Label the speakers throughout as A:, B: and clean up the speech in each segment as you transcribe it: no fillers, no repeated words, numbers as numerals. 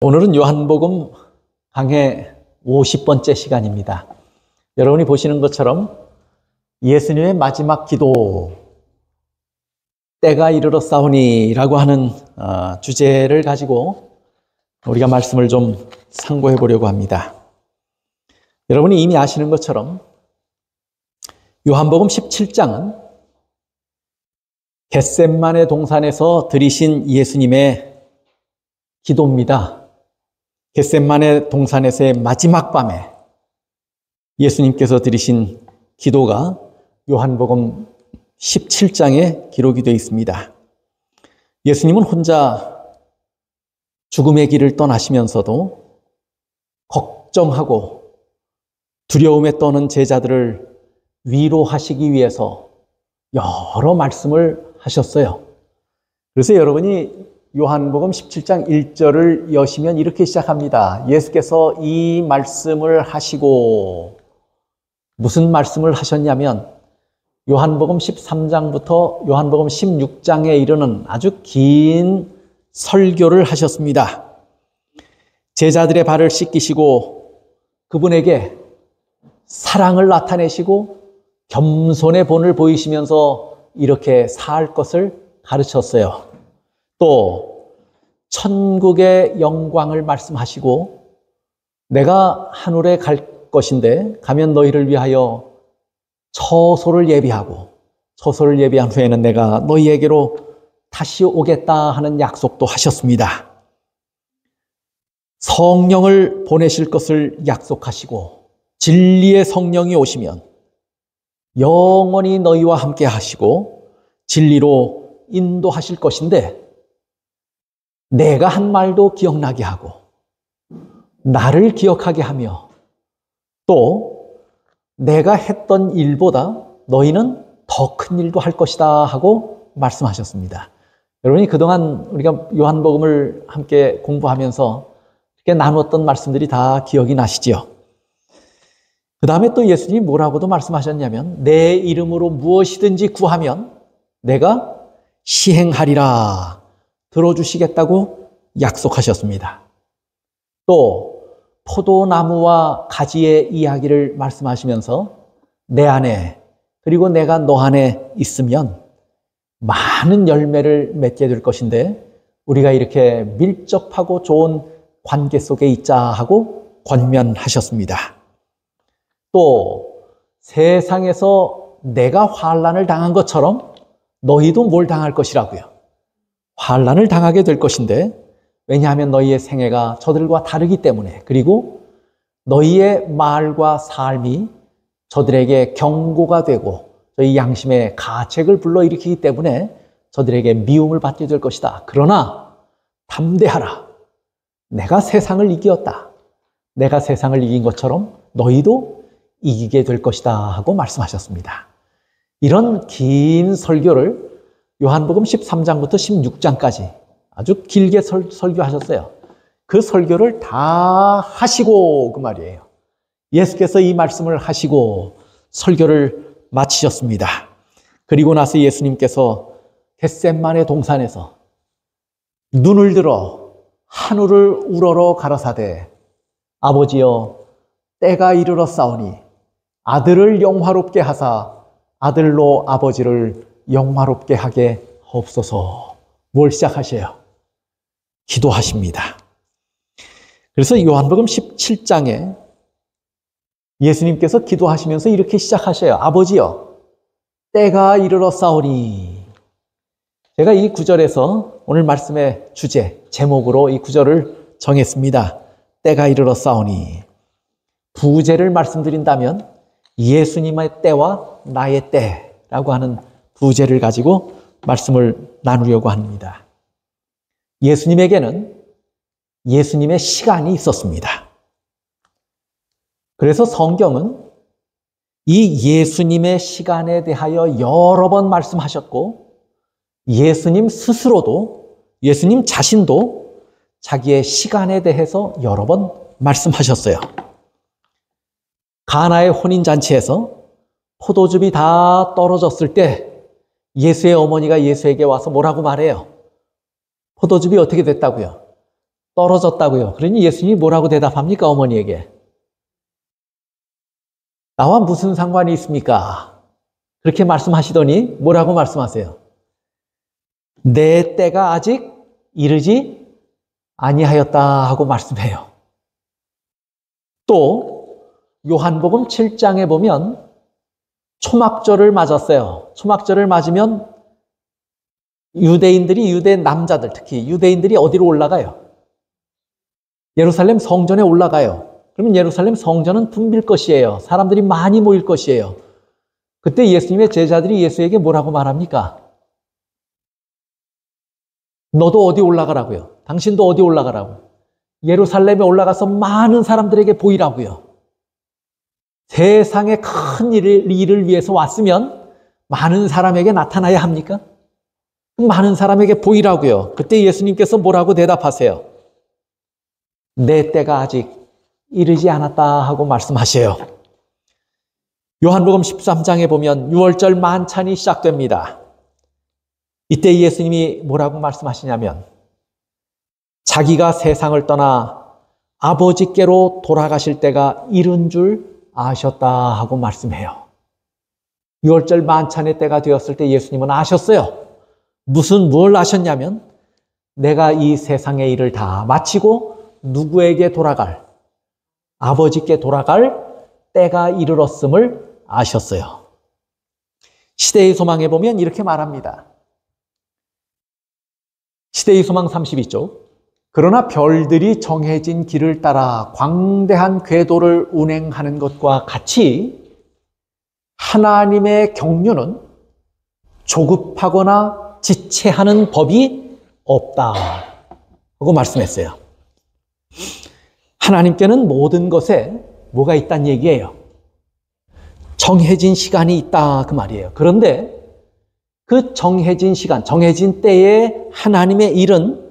A: 오늘은 요한복음 강해 50번째 시간입니다. 여러분이 보시는 것처럼 예수님의 마지막 기도, 때가 이르렀사오니 라고 하는 주제를 가지고 우리가 말씀을 좀 상고해 보려고 합니다. 여러분이 이미 아시는 것처럼 요한복음 17장은 겟셋마네 동산에서 드리신 예수님의 기도입니다. 겟셋마네 동산에서의 마지막 밤에 예수님께서 드리신 기도가 요한복음 17장에 기록이 되어 있습니다. 예수님은 혼자 죽음의 길을 떠나시면서도 걱정하고 두려움에 떠는 제자들을 위로하시기 위해서 여러 말씀을 하셨어요. 그래서 여러분이 요한복음 17장 1절을 여시면 이렇게 시작합니다. 예수께서 이 말씀을 하시고, 무슨 말씀을 하셨냐면 요한복음 13장부터 요한복음 16장에 이르는 아주 긴 설교를 하셨습니다. 제자들의 발을 씻기시고 그분에게 사랑을 나타내시고 겸손의 본을 보이시면서 이렇게 살 것을 가르쳤어요. 또 천국의 영광을 말씀하시고, 내가 하늘에 갈 것인데 가면 너희를 위하여 처소를 예비하고, 처소를 예비한 후에는 내가 너희에게로 다시 오겠다 하는 약속도 하셨습니다. 성령을 보내실 것을 약속하시고, 진리의 성령이 오시면 영원히 너희와 함께 하시고 진리로 인도하실 것인데, 내가 한 말도 기억나게 하고 나를 기억하게 하며 또 내가 했던 일보다 너희는 더 큰 일도 할 것이다 하고 말씀하셨습니다. 여러분이 그동안 우리가 요한복음을 함께 공부하면서 이렇게 나누었던 말씀들이 다 기억이 나시지요. 그 다음에 또 예수님이 뭐라고도 말씀하셨냐면, 내 이름으로 무엇이든지 구하면 내가 시행하리라 들어주시겠다고 약속하셨습니다. 또 포도나무와 가지의 이야기를 말씀하시면서 내 안에, 그리고 내가 너 안에 있으면 많은 열매를 맺게 될 것인데 우리가 이렇게 밀접하고 좋은 관계 속에 있자 하고 권면하셨습니다. 또 세상에서 내가 환난을 당한 것처럼 너희도 뭘 당할 것이라고요. 환난을 당하게 될 것인데, 왜냐하면 너희의 생애가 저들과 다르기 때문에, 그리고 너희의 말과 삶이 저들에게 경고가 되고 저희 양심의 가책을 불러일으키기 때문에 저들에게 미움을 받게 될 것이다. 그러나 담대하라. 내가 세상을 이겼다. 내가 세상을 이긴 것처럼 너희도 이기게 될 것이다 하고 말씀하셨습니다. 이런 긴 설교를 요한복음 13장부터 16장까지 아주 길게 설교하셨어요. 그 설교를 다 하시고, 그 말이에요. 예수께서 이 말씀을 하시고 설교를 마치셨습니다. 그리고 나서 예수님께서 겟셋마네 동산에서 눈을 들어 하늘을 우러러 가라사대, 아버지여, 때가 이르렀사오니 아들을 영화롭게 하사 아들로 아버지를 영화롭게 하게 하옵소서. 뭘 시작하셔요? 기도하십니다. 그래서 요한복음 17장에 예수님께서 기도하시면서 이렇게 시작하셔요. 아버지여, 때가 이르렀사오니. 제가 이 구절에서 오늘 말씀의 주제, 제목으로 이 구절을 정했습니다. 때가 이르렀사오니. 부제를 말씀드린다면 예수님의 때와 나의 때라고 하는 부제를 가지고 말씀을 나누려고 합니다. 예수님에게는 예수님의 시간이 있었습니다. 그래서 성경은 이 예수님의 시간에 대하여 여러 번 말씀하셨고, 예수님 스스로도, 예수님 자신도 자기의 시간에 대해서 여러 번 말씀하셨어요. 가나의 혼인잔치에서 포도즙이 다 떨어졌을 때 예수의 어머니가 예수에게 와서 뭐라고 말해요? 포도즙이 어떻게 됐다고요? 떨어졌다고요. 그러니 예수님이 뭐라고 대답합니까? 어머니에게. 나와 무슨 상관이 있습니까? 그렇게 말씀하시더니 뭐라고 말씀하세요? 내 때가 아직 이르지 아니하였다 하고 말씀해요. 또 요한복음 7장에 보면 초막절을 맞았어요. 초막절을 맞으면 유대 남자들, 특히 유대인들이 어디로 올라가요? 예루살렘 성전에 올라가요. 그러면 예루살렘 성전은 붐빌 것이에요. 사람들이 많이 모일 것이에요. 그때 예수님의 제자들이 예수에게 뭐라고 말합니까? 너도 어디 올라가라고요? 당신도 어디 올라가라고? 예루살렘에 올라가서 많은 사람들에게 보이라고요. 세상의 큰 일을 위해서 왔으면 많은 사람에게 나타나야 합니까? 많은 사람에게 보이라고요. 그때 예수님께서 뭐라고 대답하세요? 내 때가 아직 이르지 않았다 하고 말씀하셔요. 요한복음 13장에 보면 6월절 만찬이 시작됩니다. 이때 예수님이 뭐라고 말씀하시냐면 자기가 세상을 떠나 아버지께로 돌아가실 때가 이른 줄 아셨다 하고 말씀해요. 6월절 만찬의 때가 되었을 때 예수님은 아셨어요. 뭘 아셨냐면 내가 이 세상의 일을 다 마치고 누구에게 돌아갈, 아버지께 돌아갈 때가 이르렀음을 아셨어요. 시대의 소망에 보면 이렇게 말합니다. 시대의 소망 32쪽. 그러나 별들이 정해진 길을 따라 광대한 궤도를 운행하는 것과 같이 하나님의 경륜은 조급하거나 지체하는 법이 없다 하고 말씀했어요. 하나님께는 모든 것에 뭐가 있다는 얘기예요? 정해진 시간이 있다 그 말이에요. 그런데 그 정해진 시간, 정해진 때에 하나님의 일은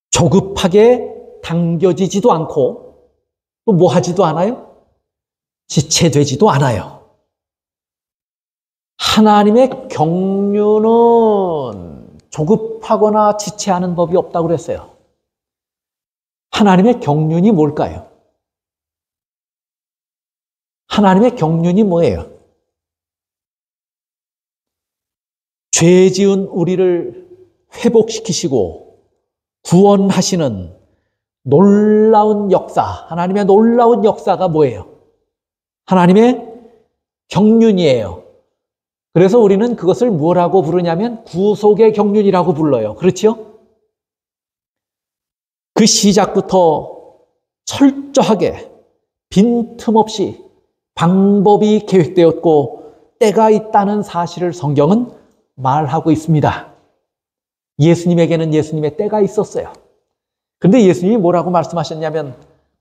A: 조급하게 당겨지지도 않고 또 뭐 하지도 않아요? 지체되지도 않아요. 하나님의 경륜은 조급하거나 지체하는 법이 없다고 그랬어요. 하나님의 경륜이 뭘까요? 하나님의 경륜이 뭐예요? 죄 지은 우리를 회복시키시고 구원하시는 놀라운 역사, 하나님의 놀라운 역사가 뭐예요? 하나님의 경륜이에요. 그래서 우리는 그것을 뭐라고 부르냐면 구속의 경륜이라고 불러요. 그렇죠? 그 시작부터 철저하게 빈틈없이 방법이 계획되었고 때가 있다는 사실을 성경은 말하고 있습니다. 예수님에게는 예수님의 때가 있었어요. 근데 예수님이 뭐라고 말씀하셨냐면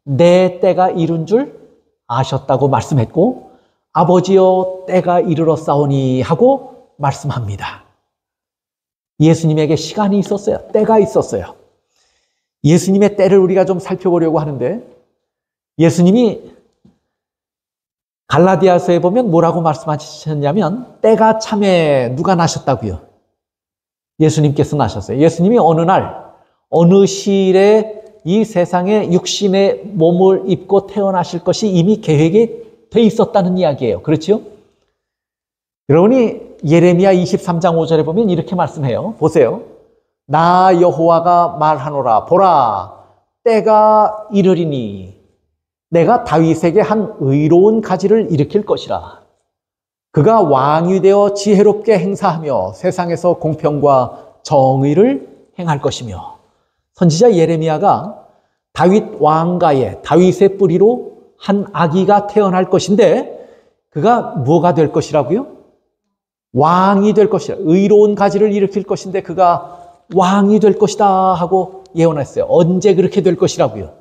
A: 내 때가 이른 줄 아셨다고 말씀했고 아버지여 때가 이르렀사오니 하고 말씀합니다. 예수님에게 시간이 있었어요. 때가 있었어요. 예수님의 때를 우리가 좀 살펴보려고 하는데 예수님이 갈라디아서에 보면 뭐라고 말씀하셨냐면 때가 참에 누가 나셨다고요? 예수님께서 나셨어요. 예수님이 어느 날 어느 시일에 이 세상에 육신의 몸을 입고 태어나실 것이 이미 계획이 돼 있었다는 이야기예요. 그렇죠? 그러니 예레미야 23장 5절에 보면 이렇게 말씀해요. 보세요. 나 여호와가 말하노라 보라 때가 이르리니 내가 다윗에게 한 의로운 가지를 일으킬 것이라. 그가 왕이 되어 지혜롭게 행사하며 세상에서 공평과 정의를 행할 것이며. 선지자 예레미야가 다윗 왕가에 다윗의 뿌리로 한 아기가 태어날 것인데 그가 뭐가 될 것이라고요? 왕이 될 것이라. 의로운 가지를 일으킬 것인데 그가 왕이 될 것이다 하고 예언했어요. 언제 그렇게 될 것이라고요?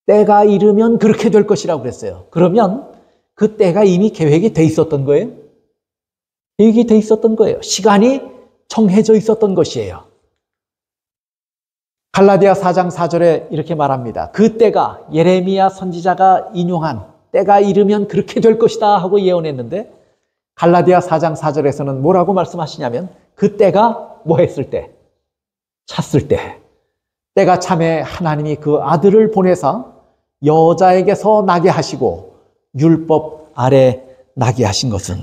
A: 때가 이르면 그렇게 될 것이라고 그랬어요. 그러면 그 때가 이미 계획이 돼 있었던 거예요? 계획이 돼 있었던 거예요. 시간이 정해져 있었던 것이에요. 갈라디아 4장 4절에 이렇게 말합니다. 그 때가 예레미야 선지자가 인용한 때가 이르면 그렇게 될 것이다 하고 예언했는데 갈라디아 4장 4절에서는 뭐라고 말씀하시냐면 그 때가 뭐 했을 때? 찼을 때. 때가 참에 하나님이 그 아들을 보내사 여자에게서 나게 하시고 율법 아래 나게 하신 것은,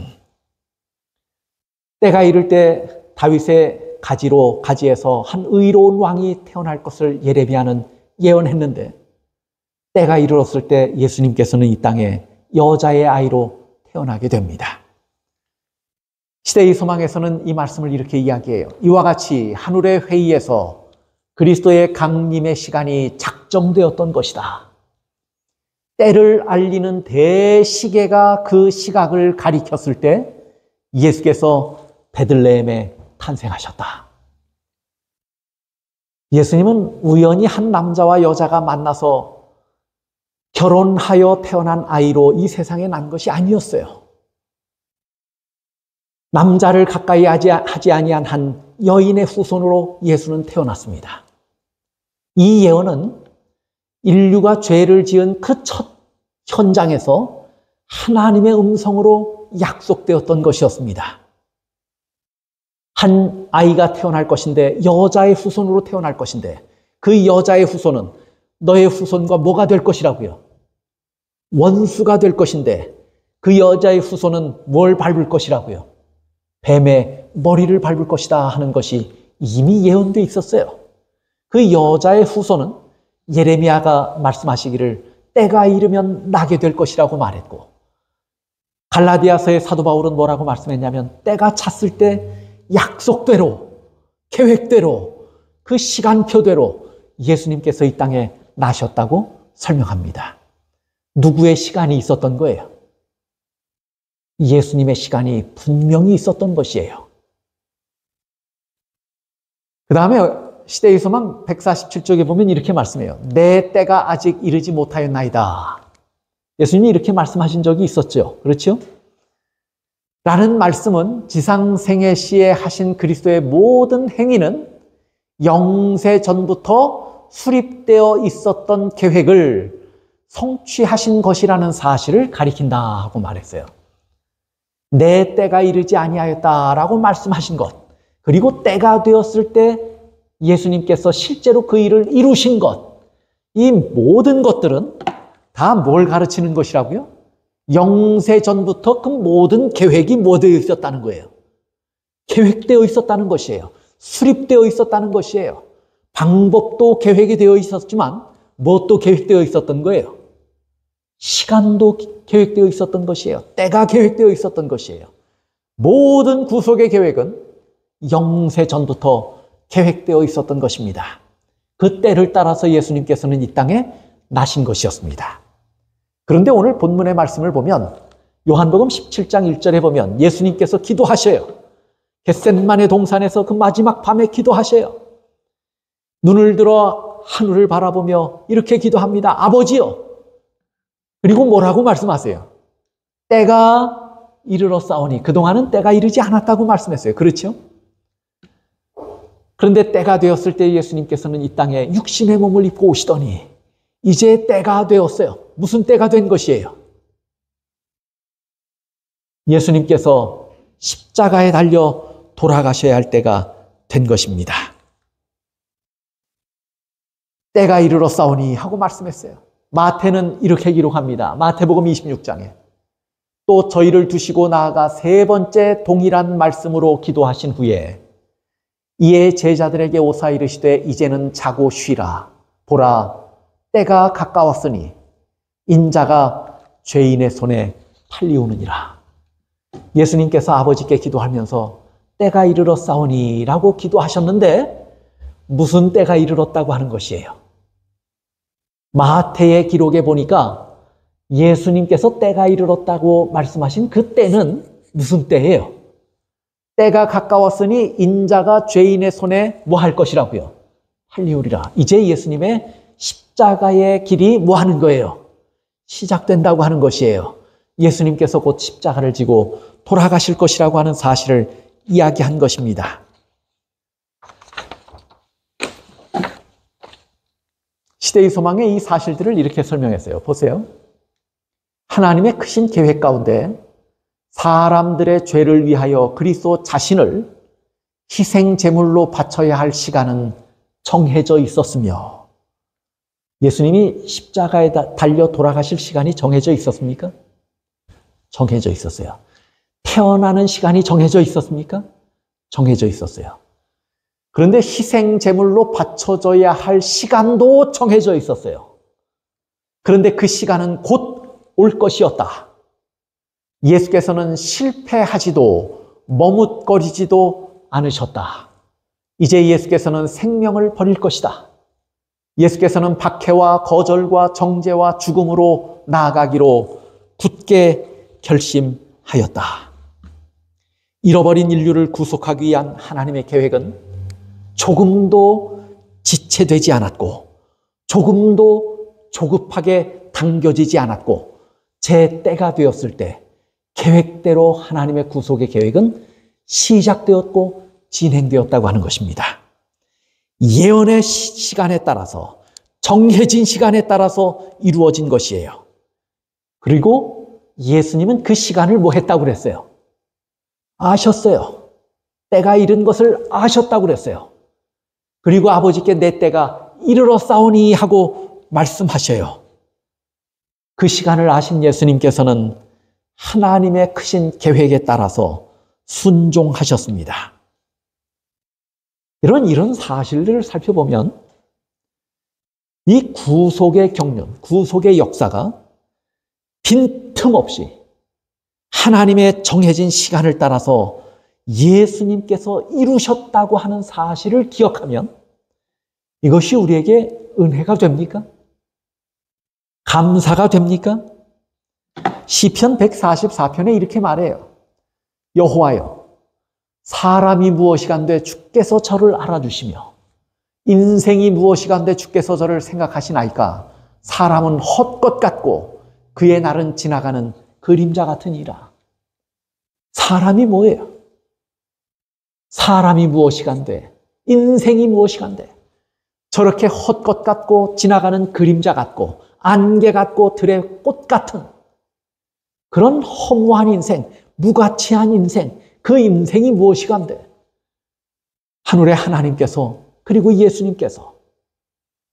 A: 때가 이를 때 다윗의 가지에서 한 의로운 왕이 태어날 것을 예레미야는 예언했는데, 때가 이르렀을 때 예수님께서는 이 땅에 여자의 아이로 태어나게 됩니다. 시대의 소망에서는 이 말씀을 이렇게 이야기해요. 이와 같이 하늘의 회의에서 그리스도의 강림의 시간이 작정되었던 것이다. 때를 알리는 대시계가 그 시각을 가리켰을 때 예수께서 베들레헴에 탄생하셨다. 예수님은 우연히 한 남자와 여자가 만나서 결혼하여 태어난 아이로 이 세상에 난 것이 아니었어요. 남자를 가까이 하지 아니한 한 여인의 후손으로 예수는 태어났습니다. 이 예언은 인류가 죄를 지은 그 첫 현장에서 하나님의 음성으로 약속되었던 것이었습니다. 한 아이가 태어날 것인데, 여자의 후손으로 태어날 것인데, 그 여자의 후손은 너의 후손과 뭐가 될 것이라고요? 원수가 될 것인데, 그 여자의 후손은 뭘 밟을 것이라고요? 뱀의 머리를 밟을 것이다 하는 것이 이미 예언되어 있었어요. 그 여자의 후손은 예레미야가 말씀하시기를 때가 이르면 나게 될 것이라고 말했고, 갈라디아서의 사도 바울은 뭐라고 말씀했냐면, 때가 찼을 때 약속대로, 계획대로, 그 시간표대로 예수님께서 이 땅에 나셨다고 설명합니다. 누구의 시간이 있었던 거예요? 예수님의 시간이 분명히 있었던 것이에요. 그 다음에 시대의 소망 147쪽에 보면 이렇게 말씀해요. 내 때가 아직 이르지 못하였나이다. 예수님이 이렇게 말씀하신 적이 있었죠. 그렇죠? 라는 말씀은 지상생애 시에 하신 그리스도의 모든 행위는 영세 전부터 수립되어 있었던 계획을 성취하신 것이라는 사실을 가리킨다 하고 말했어요. 내 때가 이르지 아니하였다라고 말씀하신 것, 그리고 때가 되었을 때 예수님께서 실제로 그 일을 이루신 것, 이 모든 것들은 다 뭘 가르치는 것이라고요? 영세 전부터 그 모든 계획이 뭐 되어 있었다는 거예요? 계획되어 있었다는 것이에요. 수립되어 있었다는 것이에요. 방법도 계획이 되어 있었지만 무엇도 계획되어 있었던 거예요? 시간도 계획되어 있었던 것이에요. 때가 계획되어 있었던 것이에요. 모든 구속의 계획은 영세 전부터 계획되어 있었던 것입니다. 그 때를 따라서 예수님께서는 이 땅에 나신 것이었습니다. 그런데 오늘 본문의 말씀을 보면 요한복음 17장 1절에 보면 예수님께서 기도하셔요. 겟셋만의 동산에서 그 마지막 밤에 기도하셔요. 눈을 들어 하늘을 바라보며 이렇게 기도합니다. 아버지요. 그리고 뭐라고 말씀하세요? 때가 이르렀사오니, 그동안은 때가 이르지 않았다고 말씀했어요. 그렇죠? 그런데 때가 되었을 때 예수님께서는 이 땅에 육신의 몸을 입고 오시더니 이제 때가 되었어요. 무슨 때가 된 것이에요? 예수님께서 십자가에 달려 돌아가셔야 할 때가 된 것입니다. 때가 이르렀사오니 하고 말씀했어요. 마태는 이렇게 기록합니다. 마태복음 26장에 또 저희를 두시고 나아가 세 번째 동일한 말씀으로 기도하신 후에 이에 제자들에게 오사 이르시되 이제는 자고 쉬라. 보라, 때가 가까웠으니 인자가 죄인의 손에 팔리오느니라. 예수님께서 아버지께 기도하면서 때가 이르렀사오니 라고 기도하셨는데 무슨 때가 이르렀다고 하는 것이에요? 마태의 기록에 보니까 예수님께서 때가 이르렀다고 말씀하신 그 때는 무슨 때예요? 때가 가까웠으니 인자가 죄인의 손에 뭐 할 것이라고요? 팔리우리라. 이제 예수님의 십자가의 길이 뭐 하는 거예요? 시작된다고 하는 것이에요. 예수님께서 곧 십자가를 지고 돌아가실 것이라고 하는 사실을 이야기한 것입니다. 시대의 소망에 이 사실들을 이렇게 설명했어요. 보세요. 하나님의 크신 계획 가운데 사람들의 죄를 위하여 그리스도 자신을 희생 제물로 바쳐야 할 시간은 정해져 있었으며, 예수님이 십자가에 달려 돌아가실 시간이 정해져 있었습니까? 정해져 있었어요. 태어나는 시간이 정해져 있었습니까? 정해져 있었어요. 그런데 희생 제물로 바쳐져야 할 시간도 정해져 있었어요. 그런데 그 시간은 곧 올 것이었다. 예수께서는 실패하지도 머뭇거리지도 않으셨다. 이제 예수께서는 생명을 버릴 것이다. 예수께서는 박해와 거절과 정죄와 죽음으로 나아가기로 굳게 결심하였다. 잃어버린 인류를 구속하기 위한 하나님의 계획은 조금도 지체되지 않았고, 조금도 조급하게 당겨지지 않았고, 제 때가 되었을 때 계획대로 하나님의 구속의 계획은 시작되었고 진행되었다고 하는 것입니다. 예언의 시간에 따라서, 정해진 시간에 따라서 이루어진 것이에요. 그리고 예수님은 그 시간을 뭐 했다고 그랬어요? 아셨어요. 때가 이른 것을 아셨다고 그랬어요. 그리고 아버지께 내 때가 이르렀사오니 하고 말씀하셔요. 그 시간을 아신 예수님께서는 하나님의 크신 계획에 따라서 순종하셨습니다. 이런 사실들을 살펴보면 이 구속의 경륜, 구속의 역사가 빈틈없이 하나님의 정해진 시간을 따라서 예수님께서 이루셨다고 하는 사실을 기억하면 이것이 우리에게 은혜가 됩니까? 감사가 됩니까? 시편 144편에 이렇게 말해요. 여호와여, 사람이 무엇이간데 주께서 저를 알아주시며 인생이 무엇이간데 주께서 저를 생각하시나이까. 사람은 헛것 같고 그의 날은 지나가는 그림자 같으니라. 사람이 뭐예요? 사람이 무엇이간데, 인생이 무엇이간데 저렇게 헛것 같고 지나가는 그림자 같고 안개 같고 들의 꽃 같은 그런 허무한 인생, 무가치한 인생, 그 인생이 무엇이간데 하늘의 하나님께서 그리고 예수님께서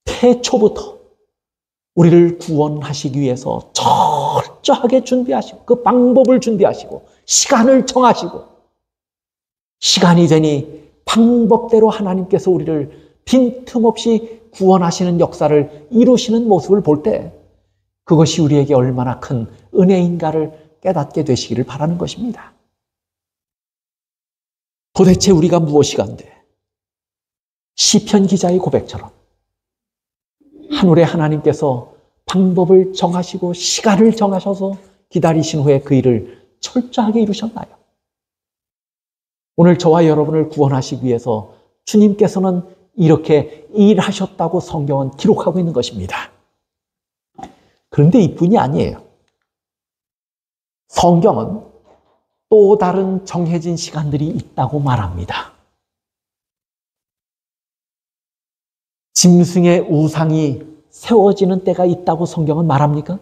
A: 태초부터 우리를 구원하시기 위해서 철저하게 준비하시고 그 방법을 준비하시고 시간을 정하시고 시간이 되니 방법대로 하나님께서 우리를 빈틈없이 구원하시는 역사를 이루시는 모습을 볼 때 그것이 우리에게 얼마나 큰 은혜인가를 깨닫게 되시기를 바라는 것입니다. 도대체 우리가 무엇이간데 시편 기자의 고백처럼 하늘의 하나님께서 방법을 정하시고 시간을 정하셔서 기다리신 후에 그 일을 철저하게 이루셨나요? 오늘 저와 여러분을 구원하시기 위해서 주님께서는 이렇게 일하셨다고 성경은 기록하고 있는 것입니다. 그런데 이뿐이 아니에요. 성경은 또 다른 정해진 시간들이 있다고 말합니다. 짐승의 우상이 세워지는 때가 있다고 성경은 말합니까?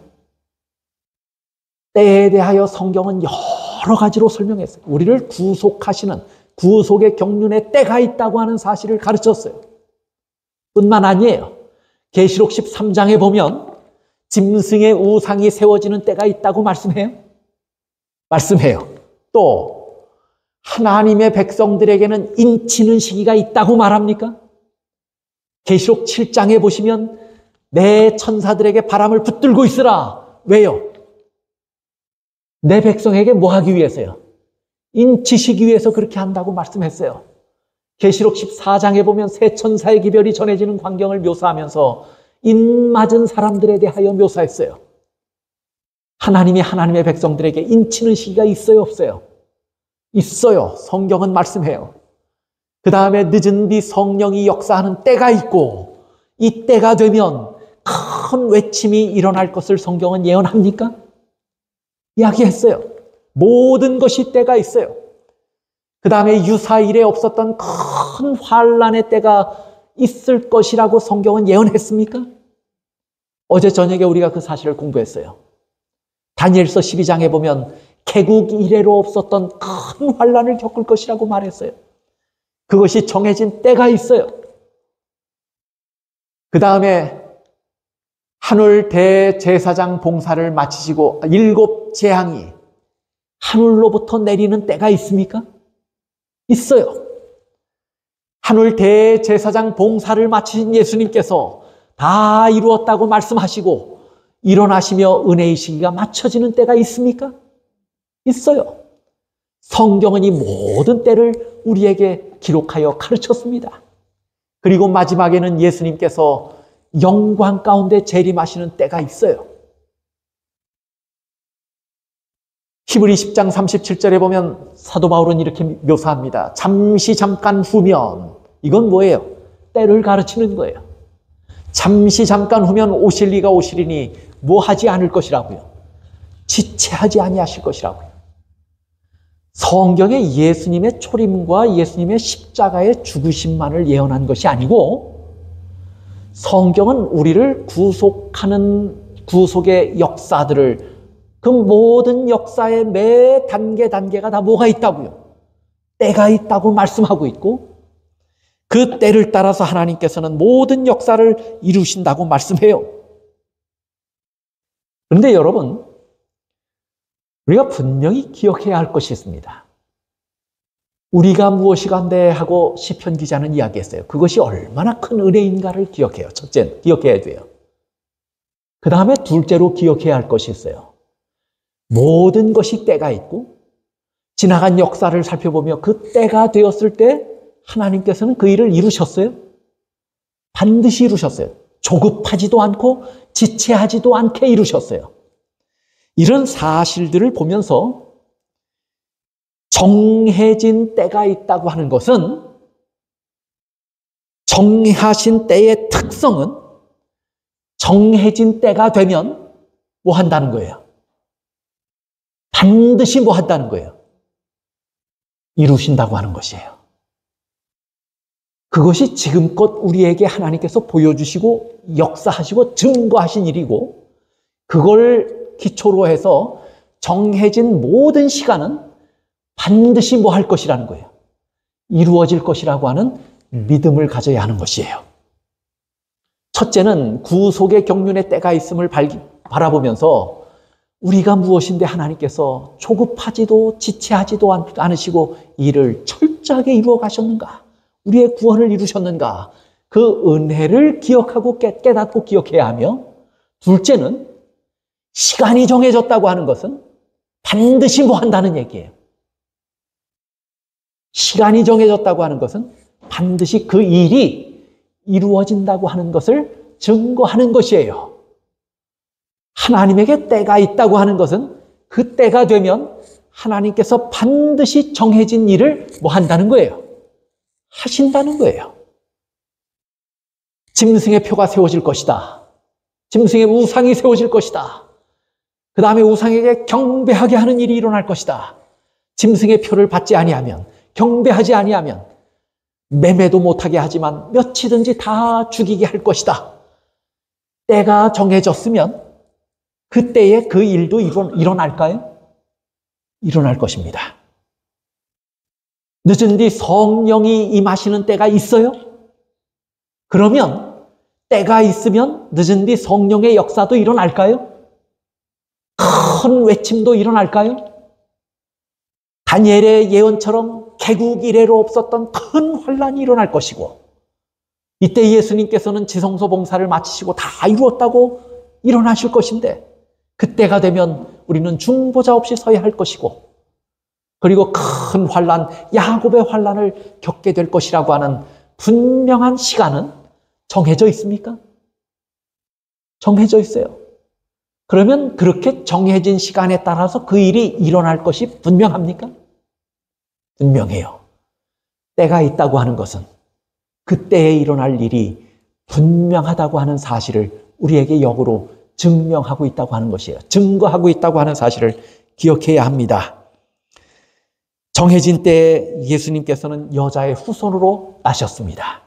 A: 때에 대하여 성경은 여러 가지로 설명했어요. 우리를 구속하시는 구속의 경륜의 때가 있다고 하는 사실을 가르쳤어요. 뿐만 아니에요. 계시록 13장에 보면 짐승의 우상이 세워지는 때가 있다고 말씀해요. 또 하나님의 백성들에게는 인치는 시기가 있다고 말합니까? 계시록 7장에 보시면 내 천사들에게 바람을 붙들고 있으라. 왜요? 내 백성에게 뭐 하기 위해서요? 인치시기 위해서 그렇게 한다고 말씀했어요. 계시록 14장에 보면 새 천사의 기별이 전해지는 광경을 묘사하면서 인맞은 사람들에 대하여 묘사했어요. 하나님이 하나님의 백성들에게 인치는 시기가 있어요, 없어요? 있어요. 성경은 말씀해요. 그 다음에 늦은 비 성령이 역사하는 때가 있고 이 때가 되면 큰 외침이 일어날 것을 성경은 예언합니까? 이야기했어요. 모든 것이 때가 있어요. 그 다음에 유사일에 없었던 큰 환란의 때가 있을 것이라고 성경은 예언했습니까? 어제 저녁에 우리가 그 사실을 공부했어요. 다니엘서 12장에 보면 개국 이래로 없었던 큰 환란을 겪을 것이라고 말했어요. 그것이 정해진 때가 있어요. 그 다음에 하늘 대제사장 봉사를 마치시고 7 재앙이 하늘로부터 내리는 때가 있습니까? 있어요. 하늘 대제사장 봉사를 마치신 예수님께서 다 이루었다고 말씀하시고 일어나시며 은혜의 시기가 맞춰지는 때가 있습니까? 있어요. 성경은 이 모든 때를 우리에게 기록하여 가르쳤습니다. 그리고 마지막에는 예수님께서 영광 가운데 재림하시는 때가 있어요. 히브리 10장 37절에 보면 사도 바울은 이렇게 묘사합니다. 잠시 잠깐 후면, 이건 뭐예요? 때를 가르치는 거예요. 잠시 잠깐 후면 오실 이가 오시리니 뭐 하지 않을 것이라고요. 지체하지 아니하실 것이라고요. 성경에 예수님의 초림과 예수님의 십자가의 죽으심만을 예언한 것이 아니고 성경은 우리를 구속하는 구속의 역사들을 그 모든 역사의 매 단계가 다 뭐가 있다고요? 때가 있다고 말씀하고 있고 그 때를 따라서 하나님께서는 모든 역사를 이루신다고 말씀해요. 그런데 여러분, 우리가 분명히 기억해야 할 것이 있습니다. 우리가 무엇이간데 하고 시편 기자는 이야기했어요. 그것이 얼마나 큰 은혜인가를 기억해요. 첫째, 기억해야 돼요. 그 다음에 둘째로 기억해야 할 것이 있어요. 모든 것이 때가 있고 지나간 역사를 살펴보며 그 때가 되었을 때 하나님께서는 그 일을 이루셨어요. 반드시 이루셨어요. 조급하지도 않고 지체하지도 않게 이루셨어요. 이런 사실들을 보면서 정해진 때가 있다고 하는 것은 정하신 때의 특성은 정해진 때가 되면 뭐 한다는 거예요? 반드시 뭐 한다는 거예요? 이루신다고 하는 것이에요. 그것이 지금껏 우리에게 하나님께서 보여주시고 역사하시고 증거하신 일이고 그걸 기초로 해서 정해진 모든 시간은 반드시 뭐 할 것이라는 거예요. 이루어질 것이라고 하는 믿음을 가져야 하는 것이에요. 첫째는 구속의 경륜의 때가 있음을 바라보면서 우리가 무엇인데 하나님께서 조급하지도 지체하지도 않으시고 이를 철저하게 이루어 가셨는가? 우리의 구원을 이루셨는가? 그 은혜를 기억하고 깨닫고 기억해야 하며 둘째는 시간이 정해졌다고 하는 것은 반드시 뭐 한다는 얘기예요. 시간이 정해졌다고 하는 것은 반드시 그 일이 이루어진다고 하는 것을 증거하는 것이에요. 하나님에게 때가 있다고 하는 것은 그 때가 되면 하나님께서 반드시 정해진 일을 뭐 한다는 거예요? 하신다는 거예요. 짐승의 표가 세워질 것이다. 짐승의 우상이 세워질 것이다. 그 다음에 우상에게 경배하게 하는 일이 일어날 것이다. 짐승의 표를 받지 아니하면, 경배하지 아니하면 매매도 못하게 하지만 몇이든지 다 죽이게 할 것이다. 때가 정해졌으면 그때에 그 일도 일어날까요? 일어날 것입니다. 늦은 뒤 성령이 임하시는 때가 있어요? 그러면 때가 있으면 늦은 뒤 성령의 역사도 일어날까요? 큰 외침도 일어날까요? 다니엘의 예언처럼 개국 이래로 없었던 큰 환란이 일어날 것이고 이때 예수님께서는 지성소 봉사를 마치시고 다 이루었다고 일어나실 것인데 그때가 되면 우리는 중보자 없이 서야 할 것이고 그리고 큰 환란, 야곱의 환란을 겪게 될 것이라고 하는 분명한 시간은 정해져 있습니까? 정해져 있어요. 그러면 그렇게 정해진 시간에 따라서 그 일이 일어날 것이 분명합니까? 분명해요. 때가 있다고 하는 것은 그때에 일어날 일이 분명하다고 하는 사실을 우리에게 역으로 증명하고 있다고 하는 것이에요. 증거하고 있다고 하는 사실을 기억해야 합니다. 정해진 때에 예수님께서는 여자의 후손으로 나셨습니다.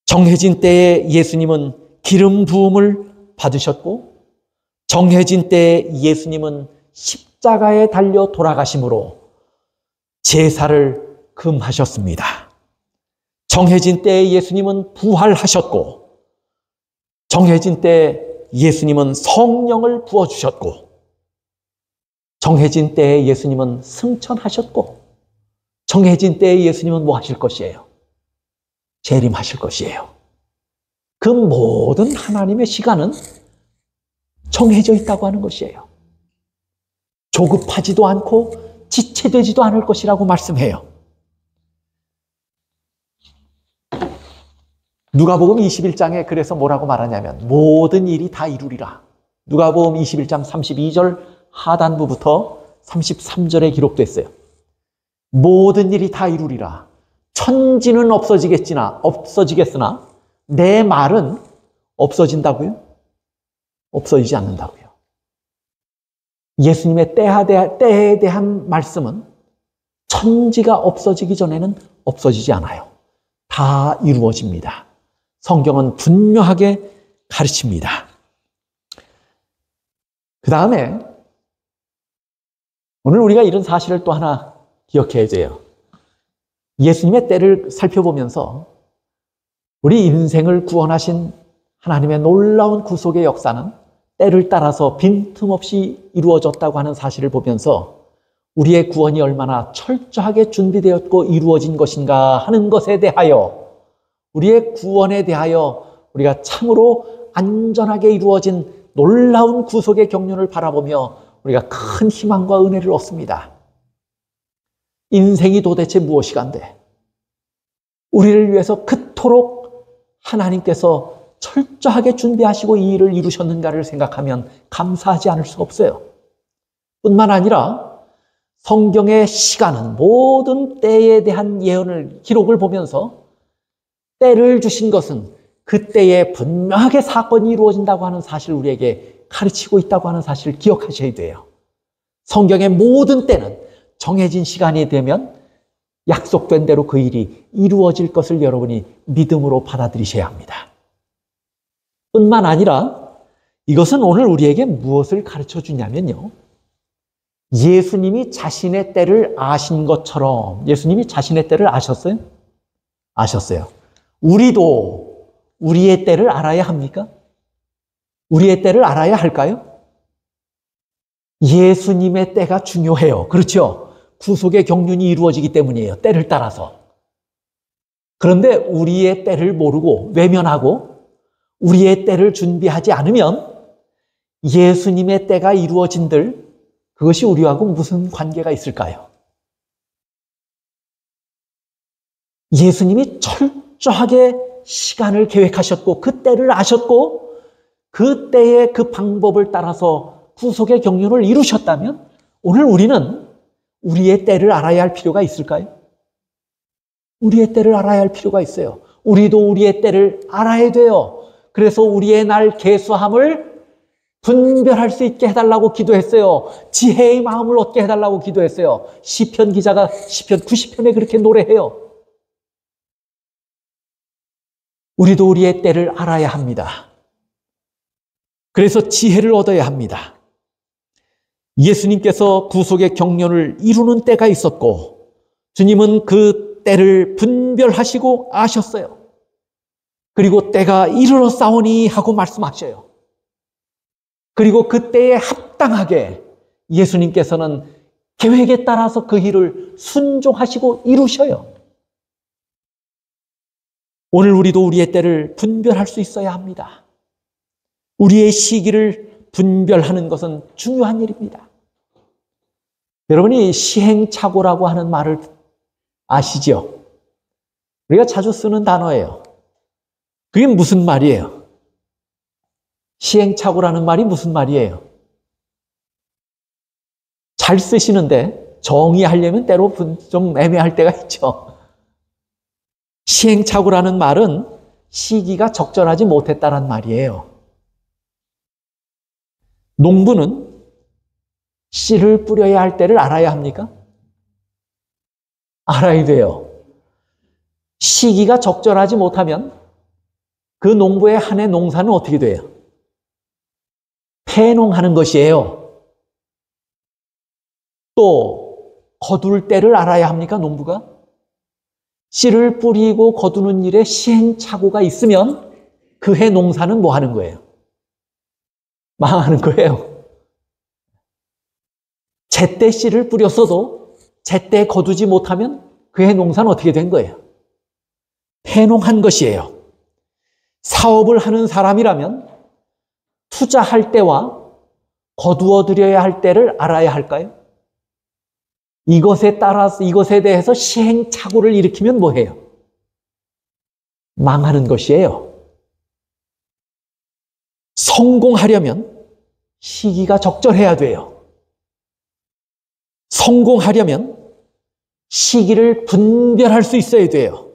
A: 정해진 때에 예수님은 기름 부음을 받으셨고 정해진 때에 예수님은 십자가에 달려 돌아가심으로 제사를 금하셨습니다. 정해진 때에 예수님은 부활하셨고 정해진 때에 예수님은 성령을 부어주셨고, 정해진 때에 예수님은 승천하셨고, 정해진 때에 예수님은 뭐 하실 것이에요? 재림하실 것이에요. 그 모든 하나님의 시간은 정해져 있다고 하는 것이에요. 조급하지도 않고 지체되지도 않을 것이라고 말씀해요. 누가복음 21장에 그래서 뭐라고 말하냐면 모든 일이 다 이루리라. 누가복음 21장 32절 하단부부터 33절에 기록됐어요. 모든 일이 다 이루리라. 천지는 없어지겠으나 내 말은 없어진다고요? 없어지지 않는다고요. 예수님의 때에 대한 말씀은 천지가 없어지기 전에는 없어지지 않아요. 다 이루어집니다. 성경은 분명하게 가르칩니다. 그 다음에 오늘 우리가 이런 사실을 또 하나 기억해야 돼요. 예수님의 때를 살펴보면서 우리 인생을 구원하신 하나님의 놀라운 구속의 역사는 때를 따라서 빈틈없이 이루어졌다고 하는 사실을 보면서 우리의 구원이 얼마나 철저하게 준비되었고 이루어진 것인가 하는 것에 대하여, 우리의 구원에 대하여 우리가 참으로 안전하게 이루어진 놀라운 구속의 경륜을 바라보며 우리가 큰 희망과 은혜를 얻습니다. 인생이 도대체 무엇이간데 우리를 위해서 그토록 하나님께서 철저하게 준비하시고 이 일을 이루셨는가를 생각하면 감사하지 않을 수가 없어요. 뿐만 아니라 성경의 시간은 모든 때에 대한 예언을, 기록을 보면서 때를 주신 것은 그때에 분명하게 사건이 이루어진다고 하는 사실을 우리에게 가르치고 있다고 하는 사실을 기억하셔야 돼요. 성경의 모든 때는 정해진 시간이 되면 약속된 대로 그 일이 이루어질 것을 여러분이 믿음으로 받아들이셔야 합니다. 뿐만 아니라 이것은 오늘 우리에게 무엇을 가르쳐 주냐면요, 예수님이 자신의 때를 아신 것처럼, 예수님이 자신의 때를 아셨어요? 아셨어요. 우리도 우리의 때를 알아야 합니까? 우리의 때를 알아야 할까요? 예수님의 때가 중요해요. 그렇죠? 구속의 경륜이 이루어지기 때문이에요. 때를 따라서. 그런데 우리의 때를 모르고 외면하고 우리의 때를 준비하지 않으면 예수님의 때가 이루어진들, 그것이 우리하고 무슨 관계가 있을까요? 예수님이 철저하게 시간을 계획하셨고 그 때를 아셨고 그 때의 그 방법을 따라서 구속의 경륜을 이루셨다면 오늘 우리는 우리의 때를 알아야 할 필요가 있을까요? 우리의 때를 알아야 할 필요가 있어요. 우리도 우리의 때를 알아야 돼요. 그래서 우리의 날 계수함을 분별할 수 있게 해달라고 기도했어요. 지혜의 마음을 얻게 해달라고 기도했어요. 시편 기자가 시편 90편에 그렇게 노래해요. 우리도 우리의 때를 알아야 합니다. 그래서 지혜를 얻어야 합니다. 예수님께서 구속의 경륜을 이루는 때가 있었고 주님은 그 때를 분별하시고 아셨어요. 그리고 때가 이르러 싸우니 하고 말씀하셔요. 그리고 그 때에 합당하게 예수님께서는 계획에 따라서 그 일을 순종하시고 이루셔요. 오늘 우리도 우리의 때를 분별할 수 있어야 합니다. 우리의 시기를 분별하는 것은 중요한 일입니다. 여러분이 시행착오라고 하는 말을 아시죠? 우리가 자주 쓰는 단어예요. 그게 무슨 말이에요? 시행착오라는 말이 무슨 말이에요? 잘 쓰시는데 정의하려면 때로 좀 애매할 때가 있죠. 시행착오라는 말은 시기가 적절하지 못했다는 말이에요. 농부는 씨를 뿌려야 할 때를 알아야 합니까? 알아야 돼요. 시기가 적절하지 못하면 그 농부의 한 해 농사는 어떻게 돼요? 폐농하는 것이에요. 또 거둘 때를 알아야 합니까? 농부가? 씨를 뿌리고 거두는 일에 시행착오가 있으면 그 해 농사는 뭐 하는 거예요? 망하는 거예요. 제때 씨를 뿌렸어도 제때 거두지 못하면 그 해 농사는 어떻게 된 거예요? 패농한 것이에요. 사업을 하는 사람이라면 투자할 때와 거두어 들여야 할 때를 알아야 할까요? 이것에 따라서 이것에 대해서 시행착오를 일으키면 뭐해요? 망하는 것이에요. 성공하려면 시기가 적절해야 돼요. 성공하려면 시기를 분별할 수 있어야 돼요.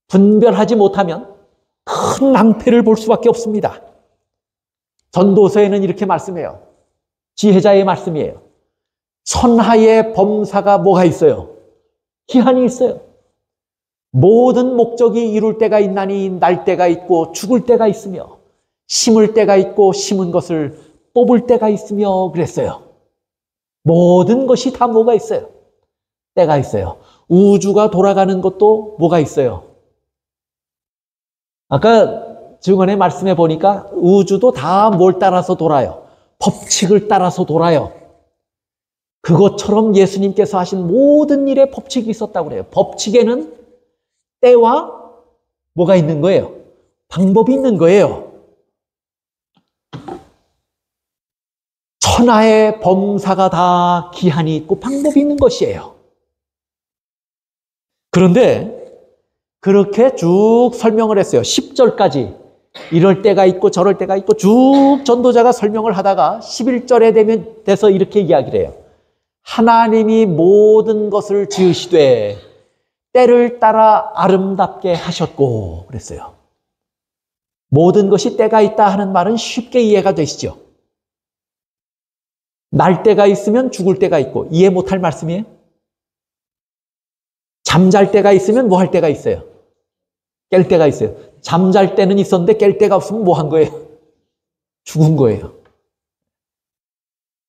A: 분별하지 못하면 큰 낭패를 볼 수밖에 없습니다. 전도서에는 이렇게 말씀해요. 지혜자의 말씀이에요. 천하의 범사가 뭐가 있어요? 기한이 있어요. 모든 목적이 이룰 때가 있나니 날 때가 있고 죽을 때가 있으며 심을 때가 있고 심은 것을 뽑을 때가 있으며 그랬어요. 모든 것이 다 뭐가 있어요? 때가 있어요. 우주가 돌아가는 것도 뭐가 있어요? 아까 증언의 말씀에 보니까 우주도 다 뭘 따라서 돌아요? 법칙을 따라서 돌아요. 그것처럼 예수님께서 하신 모든 일에 법칙이 있었다고 그래요. 법칙에는 때와 뭐가 있는 거예요? 방법이 있는 거예요. 천하의 범사가 다 기한이 있고 방법이 있는 것이에요. 그런데 그렇게 쭉 설명을 했어요. 10절까지 이럴 때가 있고 저럴 때가 있고 쭉 전도자가 설명을 하다가 11절에 돼서 이렇게 이야기를 해요. 하나님이 모든 것을 지으시되 때를 따라 아름답게 하셨고 그랬어요. 모든 것이 때가 있다 하는 말은 쉽게 이해가 되시죠? 날 때가 있으면 죽을 때가 있고 이해 못할 말씀이에요? 잠잘 때가 있으면 뭐 할 때가 있어요? 깰 때가 있어요. 잠잘 때는 있었는데 깰 때가 없으면 뭐 한 거예요? 죽은 거예요.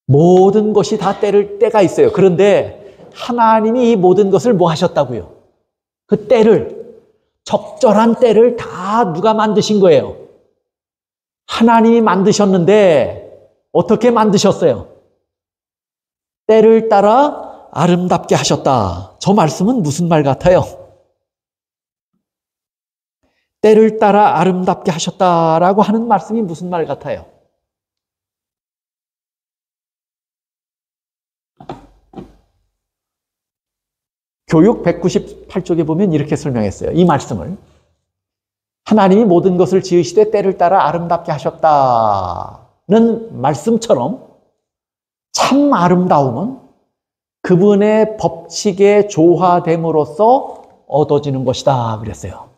A: 모든 것이 다 때가 있어요. 그런데 하나님이 이 모든 것을 뭐 하셨다고요? 그 때를, 적절한 때를 다 누가 만드신 거예요? 하나님이 만드셨는데 어떻게 만드셨어요? 때를 따라 아름답게 하셨다. 저 말씀은 무슨 말 같아요? 때를 따라 아름답게 하셨다라고 하는 말씀이 무슨 말 같아요? 교육 198쪽에 보면 이렇게 설명했어요. 이 말씀을. 하나님이 모든 것을 지으시되 때를 따라 아름답게 하셨다는 말씀처럼 참 아름다움은 그분의 법칙에 조화됨으로써 얻어지는 것이다 그랬어요.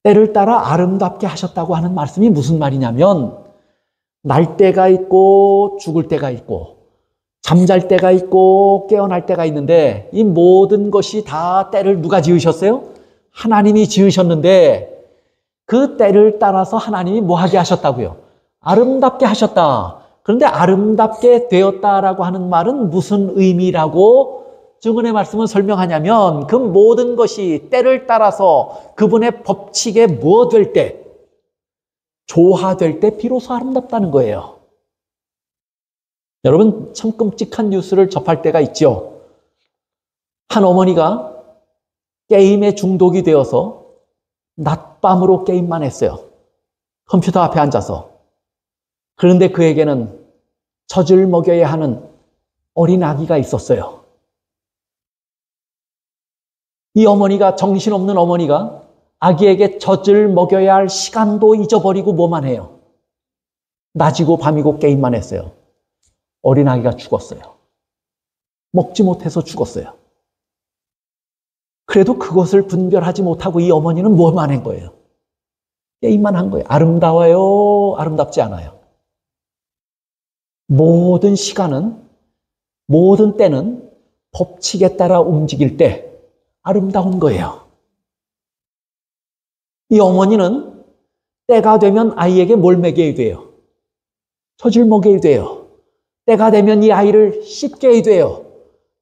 A: 때를 따라 아름답게 하셨다고 하는 말씀이 무슨 말이냐면 날 때가 있고 죽을 때가 있고 잠잘 때가 있고 깨어날 때가 있는데 이 모든 것이 다 때를 누가 지으셨어요? 하나님이 지으셨는데 그 때를 따라서 하나님이 뭐 하게 하셨다고요? 아름답게 하셨다. 그런데 아름답게 되었다라고 하는 말은 무슨 의미라고 증언의 말씀은 설명하냐면 그 모든 것이 때를 따라서 그분의 법칙에 뭐 될 때, 조화될 때 비로소 아름답다는 거예요. 여러분 참 끔찍한 뉴스를 접할 때가 있죠. 한 어머니가 게임에 중독이 되어서 낮밤으로 게임만 했어요. 컴퓨터 앞에 앉아서. 그런데 그에게는 젖을 먹여야 하는 어린 아기가 있었어요. 이 어머니가, 정신없는 어머니가 아기에게 젖을 먹여야 할 시간도 잊어버리고 뭐만 해요? 낮이고 밤이고 게임만 했어요. 어린 아기가 죽었어요. 먹지 못해서 죽었어요. 그래도 그것을 분별하지 못하고 이 어머니는 뭐만 한 거예요? 게임만 한 거예요. 아름다워요? 아름답지 않아요? 모든 시간은, 모든 때는 법칙에 따라 움직일 때 아름다운 거예요. 이 어머니는 때가 되면 아이에게 뭘 먹여야 돼요? 젖을 먹여야 돼요. 때가 되면 이 아이를 씻겨야 돼요.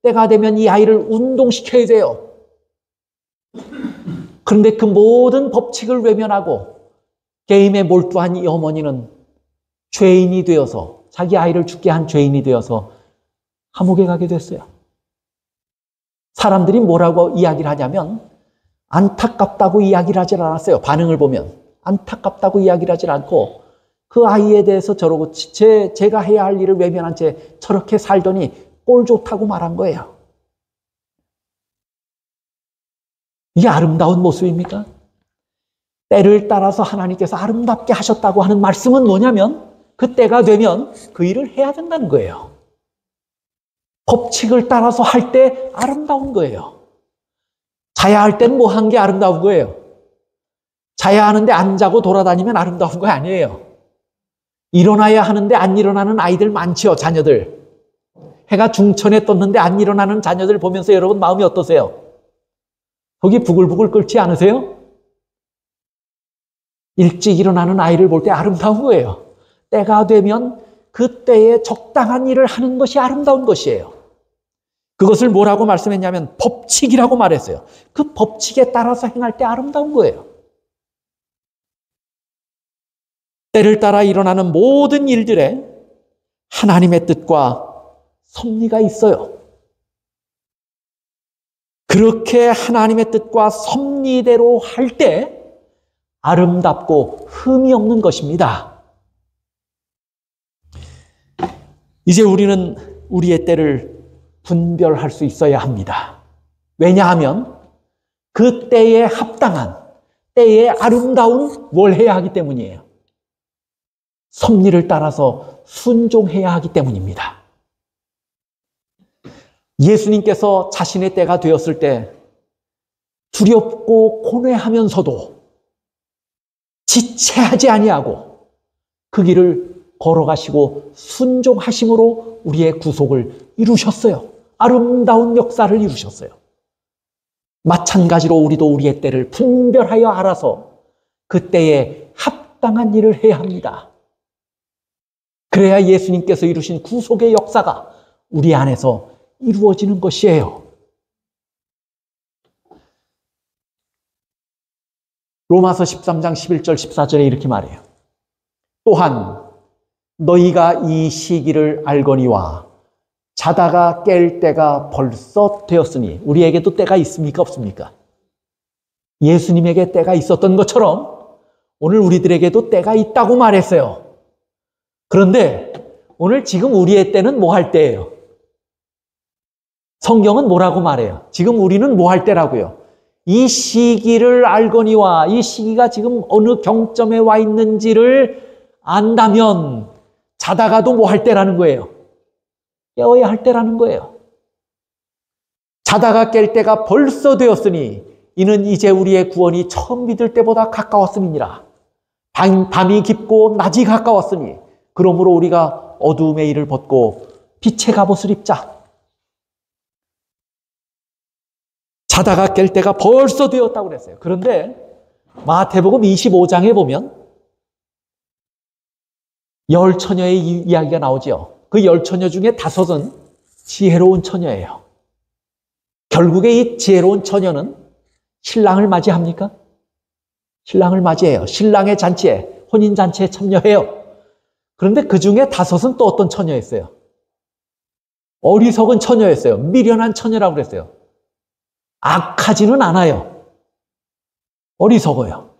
A: 때가 되면 이 아이를 운동시켜야 돼요. 그런데 그 모든 법칙을 외면하고 게임에 몰두한 이 어머니는 죄인이 되어서, 자기 아이를 죽게 한 죄인이 되어서 감옥에 가게 됐어요. 사람들이 뭐라고 이야기를 하냐면 안타깝다고 이야기를 하질 않았어요. 반응을 보면 안타깝다고 이야기를 하질 않고 그 아이에 대해서 저러고 제가 해야 할 일을 외면한 채 저렇게 살더니 꼴 좋다고 말한 거예요. 이게 아름다운 모습입니까? 때를 따라서 하나님께서 아름답게 하셨다고 하는 말씀은 뭐냐면 그 때가 되면 그 일을 해야 된다는 거예요. 법칙을 따라서 할 때 아름다운 거예요. 자야 할 때는 뭐 한 게 아름다운 거예요. 자야 하는데 안 자고 돌아다니면 아름다운 거 아니에요. 일어나야 하는데 안 일어나는 아이들 많지요, 자녀들. 해가 중천에 떴는데 안 일어나는 자녀들 보면서 여러분 마음이 어떠세요? 거기 부글부글 끓지 않으세요? 일찍 일어나는 아이를 볼 때 아름다운 거예요. 때가 되면 그 때에 적당한 일을 하는 것이 아름다운 것이에요. 그것을 뭐라고 말씀했냐면 법칙이라고 말했어요. 그 법칙에 따라서 행할 때 아름다운 거예요. 때를 따라 일어나는 모든 일들에 하나님의 뜻과 섭리가 있어요. 그렇게 하나님의 뜻과 섭리대로 할 때 아름답고 흠이 없는 것입니다. 이제 우리는 우리의 때를 분별할 수 있어야 합니다. 왜냐하면 그 때에 합당한, 때에 아름다운 뭘 해야 하기 때문이에요. 섭리를 따라서 순종해야 하기 때문입니다. 예수님께서 자신의 때가 되었을 때 두렵고 고뇌하면서도 지체하지 아니하고 그 길을 걸어가시고 순종하심으로 우리의 구속을 이루셨어요. 아름다운 역사를 이루셨어요. 마찬가지로 우리도 우리의 때를 분별하여 알아서 그 때에 합당한 일을 해야 합니다. 그래야 예수님께서 이루신 구속의 역사가 우리 안에서 이루어지는 것이에요. 로마서 13장 11절 14절에 이렇게 말해요. 또한 너희가 이 시기를 알거니와 자다가 깰 때가 벌써 되었으니. 우리에게도 때가 있습니까? 없습니까? 예수님에게 때가 있었던 것처럼 오늘 우리들에게도 때가 있다고 말했어요. 그런데 오늘 지금 우리의 때는 뭐 할 때예요? 성경은 뭐라고 말해요? 지금 우리는 뭐 할 때라고요? 이 시기를 알거니와, 이 시기가 지금 어느 경점에 와 있는지를 안다면 자다가도 뭐 할 때라는 거예요? 깨어야 할 때라는 거예요. 자다가 깰 때가 벌써 되었으니 이는 이제 우리의 구원이 처음 믿을 때보다 가까웠음이니라. 밤이 깊고 낮이 가까웠으니 그러므로 우리가 어두움의 일을 벗고 빛의 갑옷을 입자. 자다가 깰 때가 벌써 되었다고 그랬어요. 그런데 마태복음 25장에 보면 열 처녀의 이야기가 나오죠. 그 열 처녀 중에 5은 지혜로운 처녀예요. 결국에 이 지혜로운 처녀는 신랑을 맞이합니까? 신랑을 맞이해요. 신랑의 잔치에, 혼인잔치에 참여해요. 그런데 그 중에 5은 또 어떤 처녀였어요? 어리석은 처녀였어요. 미련한 처녀라고 그랬어요. 악하지는 않아요. 어리석어요.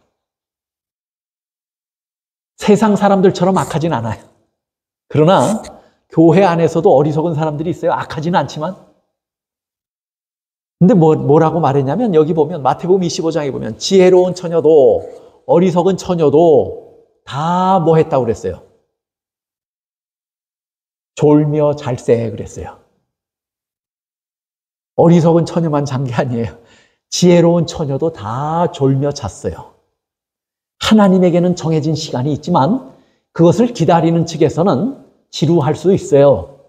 A: 세상 사람들처럼 악하진 않아요. 그러나 교회 안에서도 어리석은 사람들이 있어요. 악하지는 않지만. 근데 뭐라고 말했냐면 여기 보면 마태복음 25장에 보면 지혜로운 처녀도 어리석은 처녀도 다 뭐 했다고 그랬어요? 졸며 잘세 그랬어요. 어리석은 처녀만 잔 게 아니에요. 지혜로운 처녀도 다 졸며 잤어요. 하나님에게는 정해진 시간이 있지만 그것을 기다리는 측에서는 지루할 수 있어요.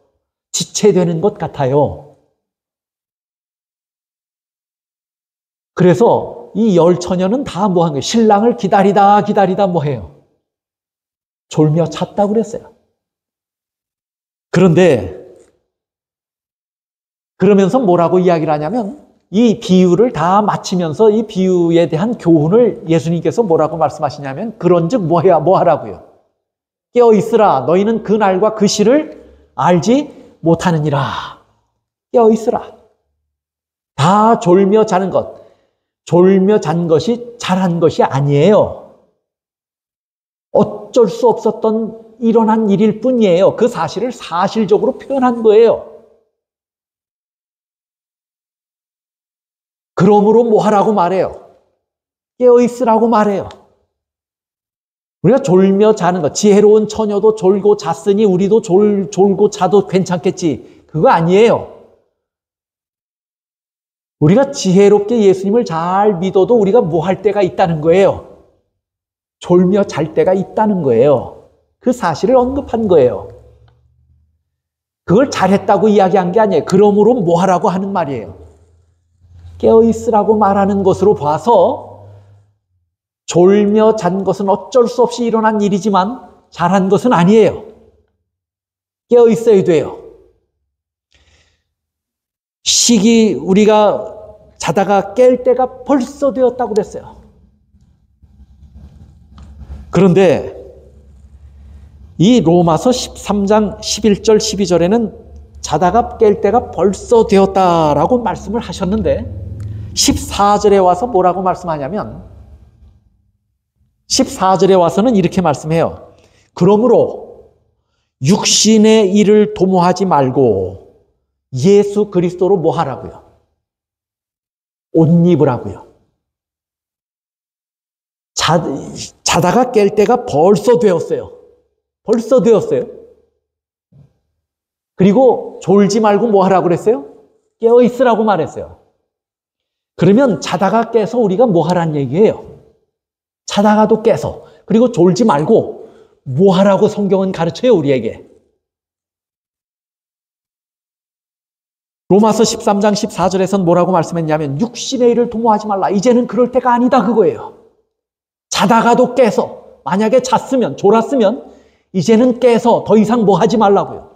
A: 지체되는 것 같아요. 그래서 이 10처녀는 다 뭐 한 거예요? 신랑을 기다리다 뭐 해요? 졸며 잤다고 그랬어요. 그런데 그러면서 뭐라고 이야기를 하냐면 이 비유를 다 마치면서 이 비유에 대한 교훈을 예수님께서 뭐라고 말씀하시냐면 그런즉 뭐 하라고요? 깨어 있으라. 너희는 그 날과 그 시를 알지 못하느니라. 깨어 있으라. 다 졸며 자는 것. 졸며 잔 것이 잘한 것이 아니에요. 어쩔 수 없었던 일어난 일일 뿐이에요. 그 사실을 사실적으로 표현한 거예요. 그러므로 뭐 하라고 말해요? 깨어있으라고 말해요. 우리가 졸며 자는 것, 지혜로운 처녀도 졸고 잤으니 우리도 졸고 자도 괜찮겠지. 그거 아니에요. 우리가 지혜롭게 예수님을 잘 믿어도 우리가 뭐 할 때가 있다는 거예요. 졸며 잘 때가 있다는 거예요. 그 사실을 언급한 거예요. 그걸 잘했다고 이야기한 게 아니에요. 그러므로 뭐 하라고 하는 말이에요. 깨어있으라고 말하는 것으로 봐서 졸며 잔 것은 어쩔 수 없이 일어난 일이지만 잘한 것은 아니에요. 깨어있어야 돼요. 우리가 자다가 깰 때가 벌써 되었다고 그랬어요. 그런데 이 로마서 13장 11절 12절에는 자다가 깰 때가 벌써 되었다라고 말씀을 하셨는데 14절에 와서 뭐라고 말씀하냐면 14절에 와서는 이렇게 말씀해요. 그러므로 육신의 일을 도모하지 말고 예수 그리스도로 뭐 하라고요? 옷 입으라고요. 자다가 깰 때가 벌써 되었어요. 벌써 되었어요. 그리고 졸지 말고 뭐 하라고 그랬어요? 깨어 있으라고 말했어요. 그러면 자다가 깨서 우리가 뭐 하라는 얘기예요? 자다가도 깨서 그리고 졸지 말고 뭐 하라고 성경은 가르쳐요 우리에게. 로마서 13장 14절에서는 뭐라고 말씀했냐면 육신의 일을 도모하지 말라. 이제는 그럴 때가 아니다 그거예요. 자다가도 깨서 만약에 잤으면 졸았으면 이제는 깨서 더 이상 뭐 하지 말라고요.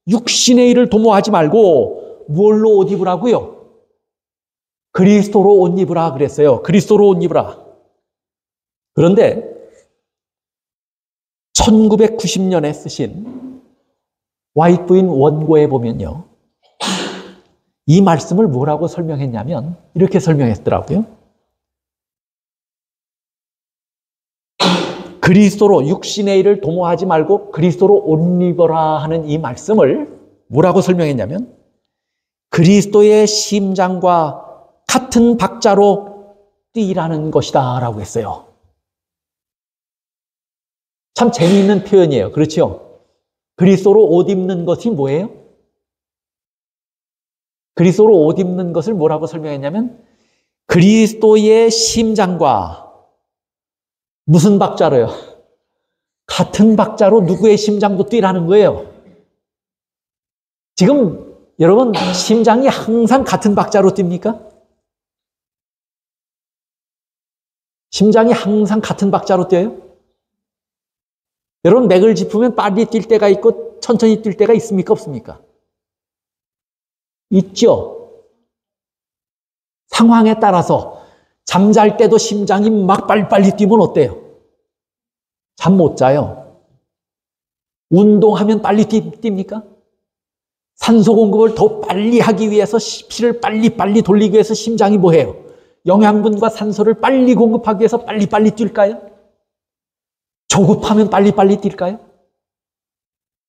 A: 육신의 일을 도모하지 말고 무엇로 옷 입으라고요? 그리스도로 옷 입으라 그랬어요. 그리스도로 옷 입으라. 그런데 1990년에 쓰신 화이트부인 원고에 보면요. 이 말씀을 뭐라고 설명했냐면 이렇게 설명했더라고요. 그리스도로 육신의 일을 도모하지 말고 그리스도로 옷 입어라 하는 이 말씀을 뭐라고 설명했냐면 그리스도의 심장과 같은 박자로 뛰라는 것이다 라고 했어요. 참 재미있는 표현이에요. 그렇죠? 그리스도로 옷 입는 것이 뭐예요? 그리스도로 옷 입는 것을 뭐라고 설명했냐면 그리스도의 심장과 무슨 박자로요? 같은 박자로 누구의 심장도 뛰라는 거예요. 지금 여러분 심장이 항상 같은 박자로 뜁니까? 심장이 항상 같은 박자로 뛰어요? 여러분 맥을 짚으면 빨리 뛸 때가 있고 천천히 뛸 때가 있습니까? 없습니까? 있죠. 상황에 따라서 잠잘 때도 심장이 막 빨리빨리 뛰면 어때요? 잠 못 자요. 운동하면 빨리 뜁니까? 산소 공급을 더 빨리 하기 위해서 피를 빨리 돌리기 위해서 심장이 뭐해요? 영양분과 산소를 빨리 공급하기 위해서 빨리 뛸까요? 조급하면 빨리 뛸까요?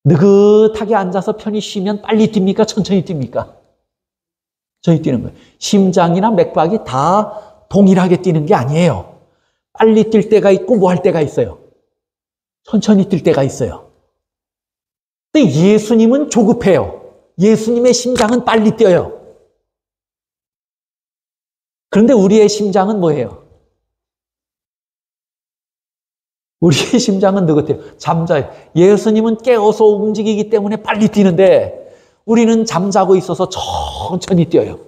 A: 느긋하게 앉아서 편히 쉬면 빨리 뜁니까? 천천히 뜁니까? 천천히 뛰는 거예요. 심장이나 맥박이 다 동일하게 뛰는 게 아니에요. 빨리 뛸 때가 있고 뭐 할 때가 있어요. 천천히 뛸 때가 있어요. 근데 예수님은 조급해요. 예수님의 심장은 빨리 뛰어요. 그런데 우리의 심장은 뭐예요? 우리의 심장은 느긋해요. 잠자요. 예수님은 깨어서 움직이기 때문에 빨리 뛰는데 우리는 잠자고 있어서 천천히 뛰어요.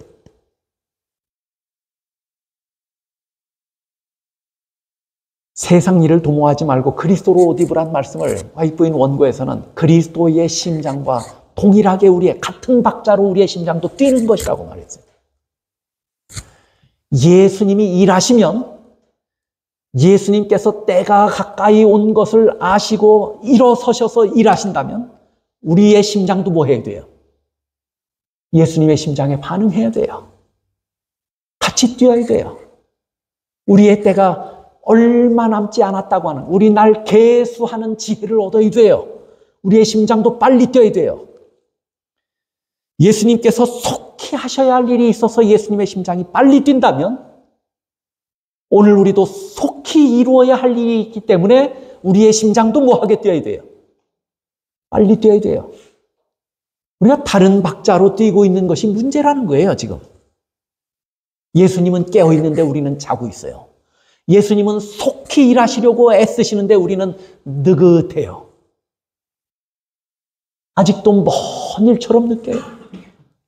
A: 세상 일을 도모하지 말고 그리스도로 옷 입으란 말씀을 화이트부인 원고에서는 그리스도의 심장과 동일하게 우리의 같은 박자로 우리의 심장도 뛰는 것이라고 말했어요. 예수님이 일하시면 예수님께서 때가 가까이 온 것을 아시고 일어서셔서 일하신다면 우리의 심장도 뭐 해야 돼요? 예수님의 심장에 반응해야 돼요. 같이 뛰어야 돼요. 우리의 때가 얼마 남지 않았다고 하는, 우리 날 계수하는 지혜를 얻어야 돼요. 우리의 심장도 빨리 뛰어야 돼요. 예수님께서 속히 하셔야 할 일이 있어서 예수님의 심장이 빨리 뛴다면 오늘 우리도 속히 이루어야 할 일이 있기 때문에 우리의 심장도 뭐하게 뛰어야 돼요? 빨리 뛰어야 돼요. 우리가 다른 박자로 뛰고 있는 것이 문제라는 거예요, 지금. 예수님은 깨어 있는데 우리는 자고 있어요. 예수님은 속히 일하시려고 애쓰시는데 우리는 느긋해요. 아직도 먼 일처럼 느껴요.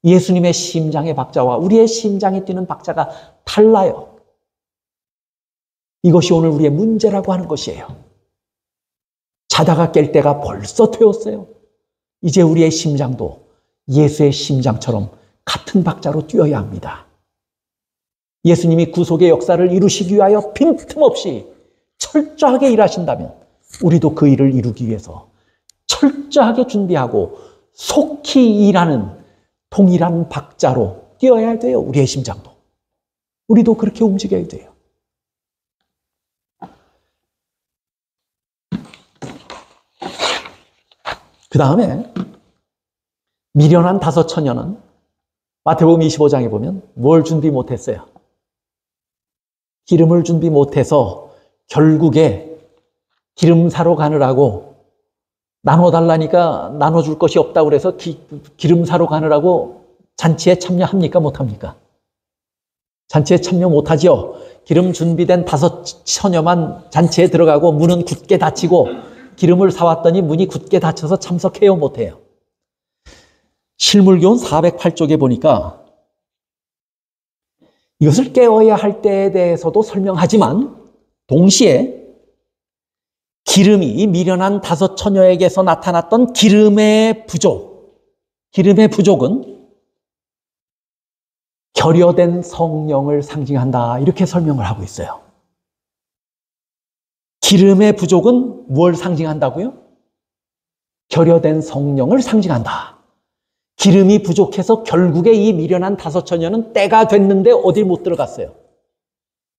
A: 예수님의 심장의 박자와 우리의 심장이 뛰는 박자가 달라요. 이것이 오늘 우리의 문제라고 하는 것이에요. 자다가 깰 때가 벌써 되었어요. 이제 우리의 심장도 예수의 심장처럼 같은 박자로 뛰어야 합니다. 예수님이 구속의 역사를 이루시기 위하여 빈틈없이 철저하게 일하신다면 우리도 그 일을 이루기 위해서 철저하게 준비하고 속히 일하는 동일한 박자로 뛰어야 돼요. 우리의 심장도. 우리도 그렇게 움직여야 돼요. 그 다음에 미련한 다섯 처녀는 마태복음 25장에 보면 뭘 준비 못했어요? 기름을 준비 못해서 결국에 기름 사러 가느라고 나눠달라니까 나눠줄 것이 없다고 그래서 기름 사러 가느라고 잔치에 참여합니까? 못합니까? 잔치에 참여 못하죠. 기름 준비된 다섯 처녀만 잔치에 들어가고 문은 굳게 닫히고 기름을 사왔더니 문이 굳게 닫혀서 참석해요? 못해요? 실물교훈 408쪽에 보니까 이것을 깨어야 할 때에 대해서도 설명하지만 동시에 기름이 이 미련한 다섯 처녀에게서 나타났던 기름의 부족은 결여된 성령을 상징한다. 이렇게 설명을 하고 있어요. 기름의 부족은 뭘 상징한다고요? 결여된 성령을 상징한다. 기름이 부족해서 결국에 이 미련한 다섯 처녀는 때가 됐는데 어딜 못 들어갔어요?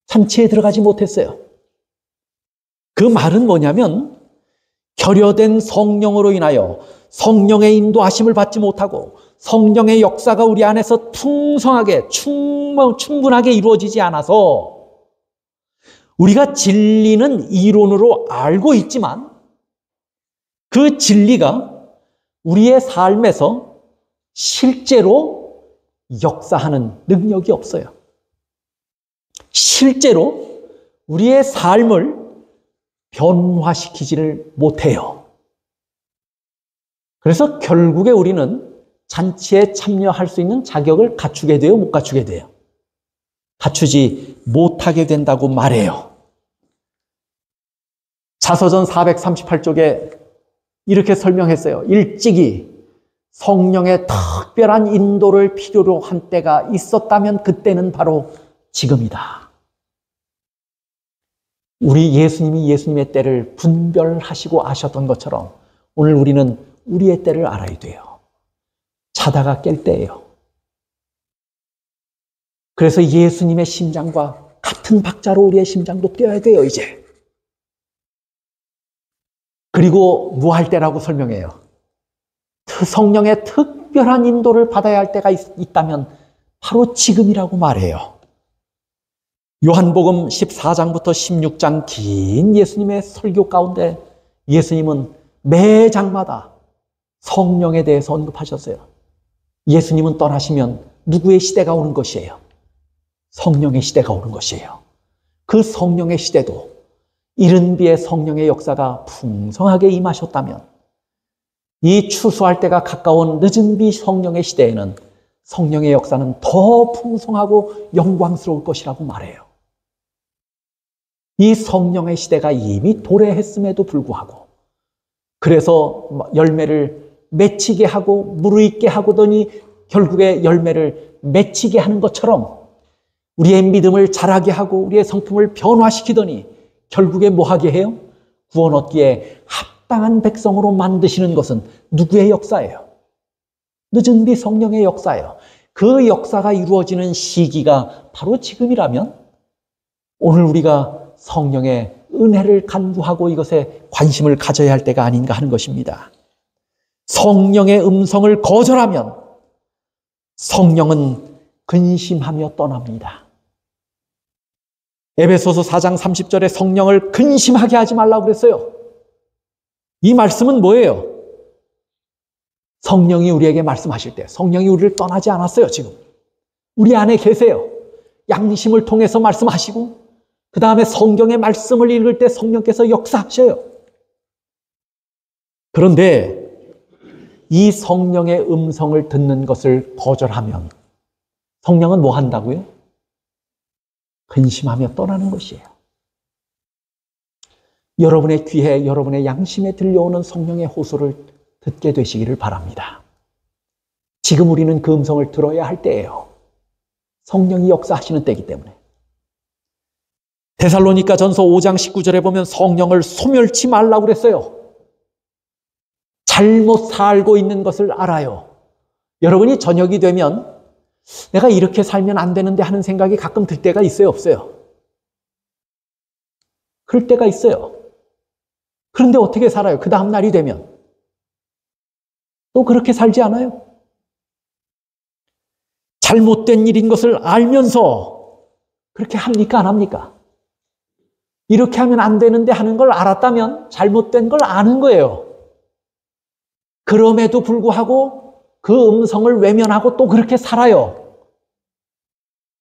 A: 잔치에 들어가지 못했어요. 그 말은 뭐냐면 결여된 성령으로 인하여 성령의 인도하심을 받지 못하고 성령의 역사가 우리 안에서 풍성하게 충분하게 이루어지지 않아서 우리가 진리는 이론으로 알고 있지만 그 진리가 우리의 삶에서 실제로 역사하는 능력이 없어요. 실제로 우리의 삶을 변화시키지를 못해요. 그래서 결국에 우리는 잔치에 참여할 수 있는 자격을 갖추게 돼요? 못 갖추게 돼요? 갖추지 못하게 된다고 말해요. 자서전 438쪽에 이렇게 설명했어요. 일찍이 성령의 특별한 인도를 필요로 한 때가 있었다면 그때는 바로 지금이다. 우리 예수님이 예수님의 때를 분별하시고 아셨던 것처럼 오늘 우리는 우리의 때를 알아야 돼요. 자다가 깰 때예요. 그래서 예수님의 심장과 같은 박자로 우리의 심장도 뛰어야 돼요, 이제. 그리고 뭐 할 때라고 설명해요? 성령의 특별한 인도를 받아야 할 때가 있다면 바로 지금이라고 말해요. 요한복음 14장부터 16장 긴 예수님의 설교 가운데 예수님은 매 장마다 성령에 대해서 언급하셨어요. 예수님은 떠나시면 누구의 시대가 오는 것이에요? 성령의 시대가 오는 것이에요. 그 성령의 시대도 이른 비에 성령의 역사가 풍성하게 임하셨다면 이 추수할 때가 가까운 늦은 비 성령의 시대에는 성령의 역사는 더 풍성하고 영광스러울 것이라고 말해요. 이 성령의 시대가 이미 도래했음에도 불구하고 그래서 열매를 맺히게 하고 무르익게 하고더니 결국에 열매를 맺히게 하는 것처럼 우리의 믿음을 자라게 하고 우리의 성품을 변화시키더니 결국에 뭐하게 해요? 구원 얻기에 합당한 백성으로 만드시는 것은 누구의 역사예요? 늦은 비 성령의 역사예요. 그 역사가 이루어지는 시기가 바로 지금이라면 오늘 우리가 성령의 은혜를 간구하고 이것에 관심을 가져야 할 때가 아닌가 하는 것입니다. 성령의 음성을 거절하면 성령은 근심하며 떠납니다. 에베소서 4장 30절에 성령을 근심하게 하지 말라고 그랬어요. 이 말씀은 뭐예요? 성령이 우리에게 말씀하실 때 성령이 우리를 떠나지 않았어요. 지금 우리 안에 계세요. 양심을 통해서 말씀하시고 그 다음에 성경의 말씀을 읽을 때 성령께서 역사하셔요. 그런데 이 성령의 음성을 듣는 것을 거절하면 성령은 뭐 한다고요? 근심하며 떠나는 것이에요. 여러분의 귀에, 여러분의 양심에 들려오는 성령의 호소를 듣게 되시기를 바랍니다. 지금 우리는 그 음성을 들어야 할 때예요. 성령이 역사하시는 때이기 때문에. 데살로니가 전서 5장 19절에 보면 성령을 소멸치 말라고 그랬어요. 잘못 살고 있는 것을 알아요. 여러분이 저녁이 되면 내가 이렇게 살면 안 되는데 하는 생각이 가끔 들 때가 있어요, 없어요? 그럴 때가 있어요. 그런데 어떻게 살아요? 그 다음 날이 되면 또 그렇게 살지 않아요? 잘못된 일인 것을 알면서 그렇게 합니까? 안 합니까? 이렇게 하면 안 되는데 하는 걸 알았다면 잘못된 걸 아는 거예요. 그럼에도 불구하고 그 음성을 외면하고 또 그렇게 살아요.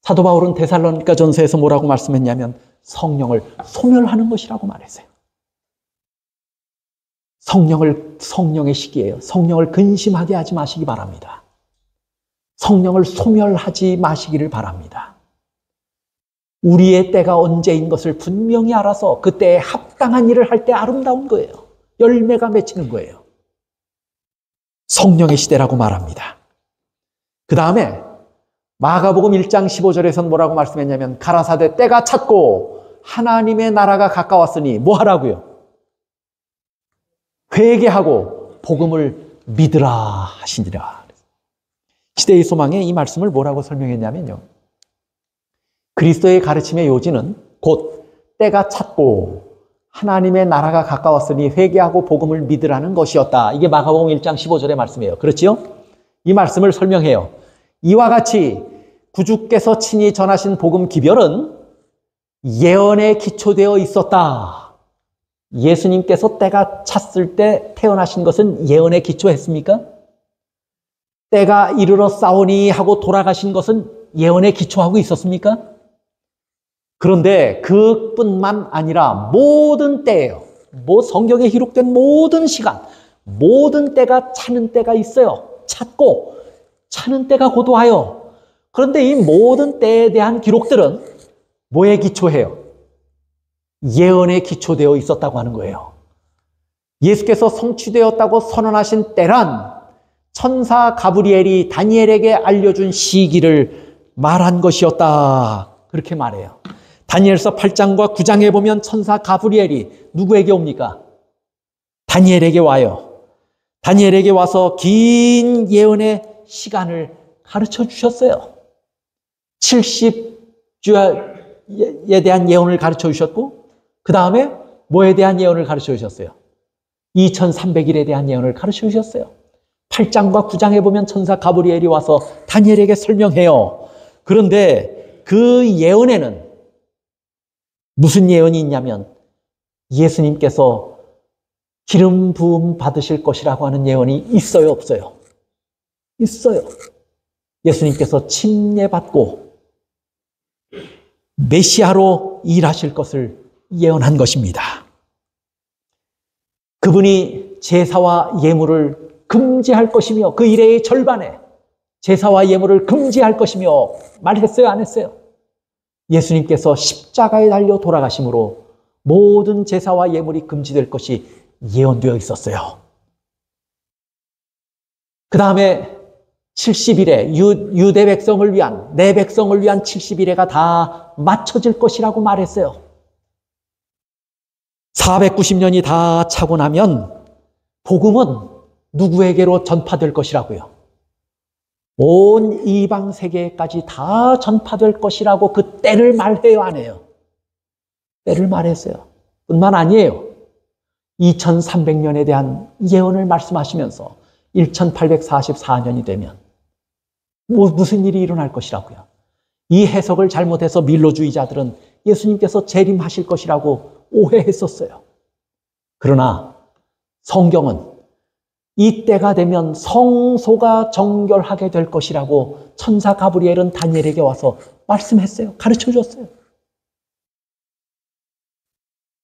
A: 사도 바울은 데살로니가 전서에서 뭐라고 말씀했냐면 성령을 소멸하는 것이라고 말했어요. 성령의 시기예요. 성령을 근심하게 하지 마시기 바랍니다. 성령을 소멸하지 마시기를 바랍니다. 우리의 때가 언제인 것을 분명히 알아서 그 때에 합당한 일을 할 때 아름다운 거예요. 열매가 맺히는 거예요. 성령의 시대라고 말합니다. 그 다음에 마가복음 1장 15절에서는 뭐라고 말씀했냐면 가라사대 때가 찼고 하나님의 나라가 가까웠으니 뭐 하라고요? 회개하고 복음을 믿으라 하시니라. 시대의 소망에 이 말씀을 뭐라고 설명했냐면요. 그리스도의 가르침의 요지는 곧 때가 찼고 하나님의 나라가 가까웠으니 회개하고 복음을 믿으라는 것이었다. 이게 마가복음 1장 15절의 말씀이에요. 그렇지요? 이 말씀을 설명해요. 이와 같이 구주께서 친히 전하신 복음 기별은 예언에 기초되어 있었다. 예수님께서 때가 찼을 때 태어나신 것은 예언에 기초했습니까? 때가 이르러 싸우니 하고 돌아가신 것은 예언에 기초하고 있었습니까? 그런데 그뿐만 아니라 모든 때예요. 성경에 기록된 모든 시간, 모든 때가 차는 때가 있어요. 찼고 차는 때가 고도하여. 그런데 이 모든 때에 대한 기록들은 뭐에 기초해요? 예언에 기초되어 있었다고 하는 거예요. 예수께서 성취되었다고 선언하신 때란 천사 가브리엘이 다니엘에게 알려준 시기를 말한 것이었다. 그렇게 말해요. 다니엘서 8장과 9장에 보면 천사 가브리엘이 누구에게 옵니까? 다니엘에게 와요. 다니엘에게 와서 긴 예언의 시간을 가르쳐 주셨어요. 70주에 대한 예언을 가르쳐 주셨고 그 다음에 뭐에 대한 예언을 가르쳐 주셨어요? 2300일에 대한 예언을 가르쳐 주셨어요. 8장과 9장에 보면 천사 가브리엘이 와서 다니엘에게 설명해요. 그런데 그 예언에는 무슨 예언이 있냐면 예수님께서 기름 부음 받으실 것이라고 하는 예언이 있어요, 없어요? 있어요. 예수님께서 침례받고 메시아로 일하실 것을 예언한 것입니다. 그분이 제사와 예물을 금지할 것이며 그 일의 절반에 제사와 예물을 금지할 것이며 말했어요, 안 했어요? 예수님께서 십자가에 달려 돌아가심으로 모든 제사와 예물이 금지될 것이 예언되어 있었어요. 그 다음에 70일에 유대 백성을 위한, 내 백성을 위한 70일에가 다 맞춰질 것이라고 말했어요. 490년이 다 차고 나면 복음은 누구에게로 전파될 것이라고요? 온 이방 세계까지 다 전파될 것이라고 그 때를 말해요, 안 해요? 때를 말했어요. 뿐만 아니에요. 2300년에 대한 예언을 말씀하시면서 1844년이 되면 무슨 일이 일어날 것이라고요? 이 해석을 잘못해서 밀로주의자들은 예수님께서 재림하실 것이라고 오해했었어요. 그러나 성경은 이때가 되면 성소가 정결하게 될 것이라고 천사 가브리엘은 다니엘에게 와서 말씀했어요. 가르쳐줬어요.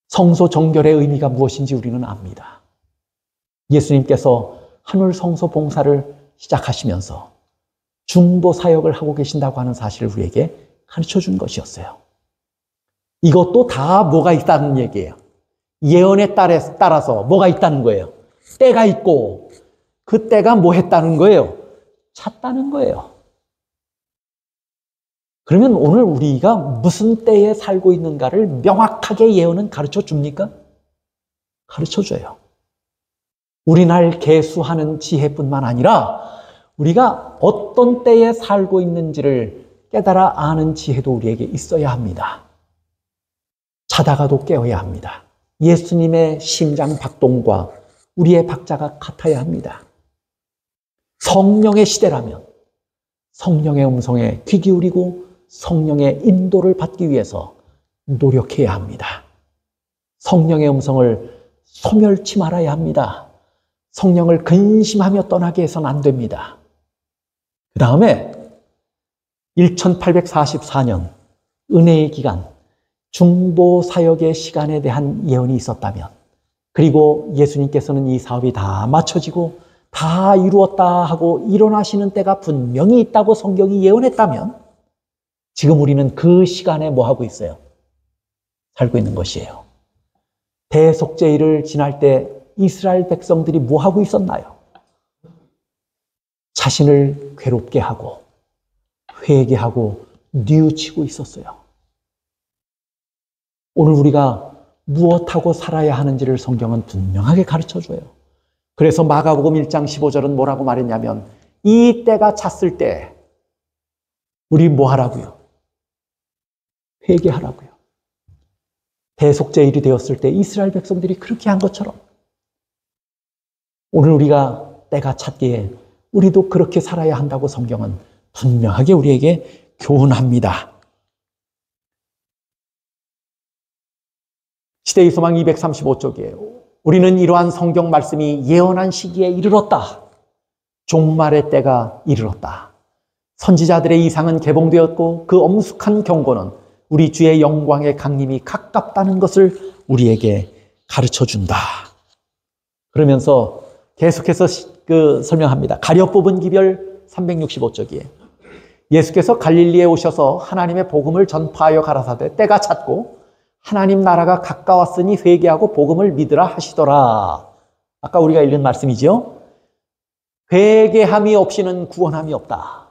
A: 성소 정결의 의미가 무엇인지 우리는 압니다. 예수님께서 하늘 성소 봉사를 시작하시면서 중보 사역을 하고 계신다고 하는 사실을 우리에게 가르쳐준 것이었어요. 이것도 다 뭐가 있다는 얘기예요. 예언에 따라서 뭐가 있다는 거예요. 때가 있고 그 때가 뭐 했다는 거예요? 찼다는 거예요. 그러면 오늘 우리가 무슨 때에 살고 있는가를 명확하게 예언은 가르쳐 줍니까? 가르쳐 줘요. 우리날 계수하는 지혜뿐만 아니라 우리가 어떤 때에 살고 있는지를 깨달아 아는 지혜도 우리에게 있어야 합니다. 자다가도 깨어야 합니다. 예수님의 심장 박동과 우리의 박자가 같아야 합니다. 성령의 시대라면 성령의 음성에 귀 기울이고 성령의 인도를 받기 위해서 노력해야 합니다. 성령의 음성을 소멸치 말아야 합니다. 성령을 근심하며 떠나게 해서는 안 됩니다. 그 다음에 1844년 은혜의 기간, 중보 사역의 시간에 대한 예언이 있었다면, 그리고 예수님께서는 이 사업이 다 맞춰지고 다 이루었다 하고 일어나시는 때가 분명히 있다고 성경이 예언했다면 지금 우리는 그 시간에 뭐 하고 있어요? 살고 있는 것이에요. 대속죄일을 지날 때 이스라엘 백성들이 뭐 하고 있었나요? 자신을 괴롭게 하고 회개하고 뉘우치고 있었어요. 오늘 우리가 무엇하고 살아야 하는지를 성경은 분명하게 가르쳐줘요. 그래서 마가복음 1장 15절은 뭐라고 말했냐면 이 때가 찼을 때 우리 뭐 하라고요? 회개하라고요. 대속죄일이 되었을 때 이스라엘 백성들이 그렇게 한 것처럼 오늘 우리가 때가 찼기에 우리도 그렇게 살아야 한다고 성경은 분명하게 우리에게 교훈합니다. 시대의 소망 235쪽이에요. 우리는 이러한 성경 말씀이 예언한 시기에 이르렀다. 종말의 때가 이르렀다. 선지자들의 이상은 개봉되었고 그 엄숙한 경고는 우리 주의 영광의 강림이 가깝다는 것을 우리에게 가르쳐준다. 그러면서 계속해서 설명합니다. 가려 뽑은 기별 365쪽이에요. 예수께서 갈릴리에 오셔서 하나님의 복음을 전파하여 가라사대 때가 찼고 하나님 나라가 가까웠으니 회개하고 복음을 믿으라 하시더라. 아까 우리가 읽은 말씀이죠. 회개함이 없이는 구원함이 없다.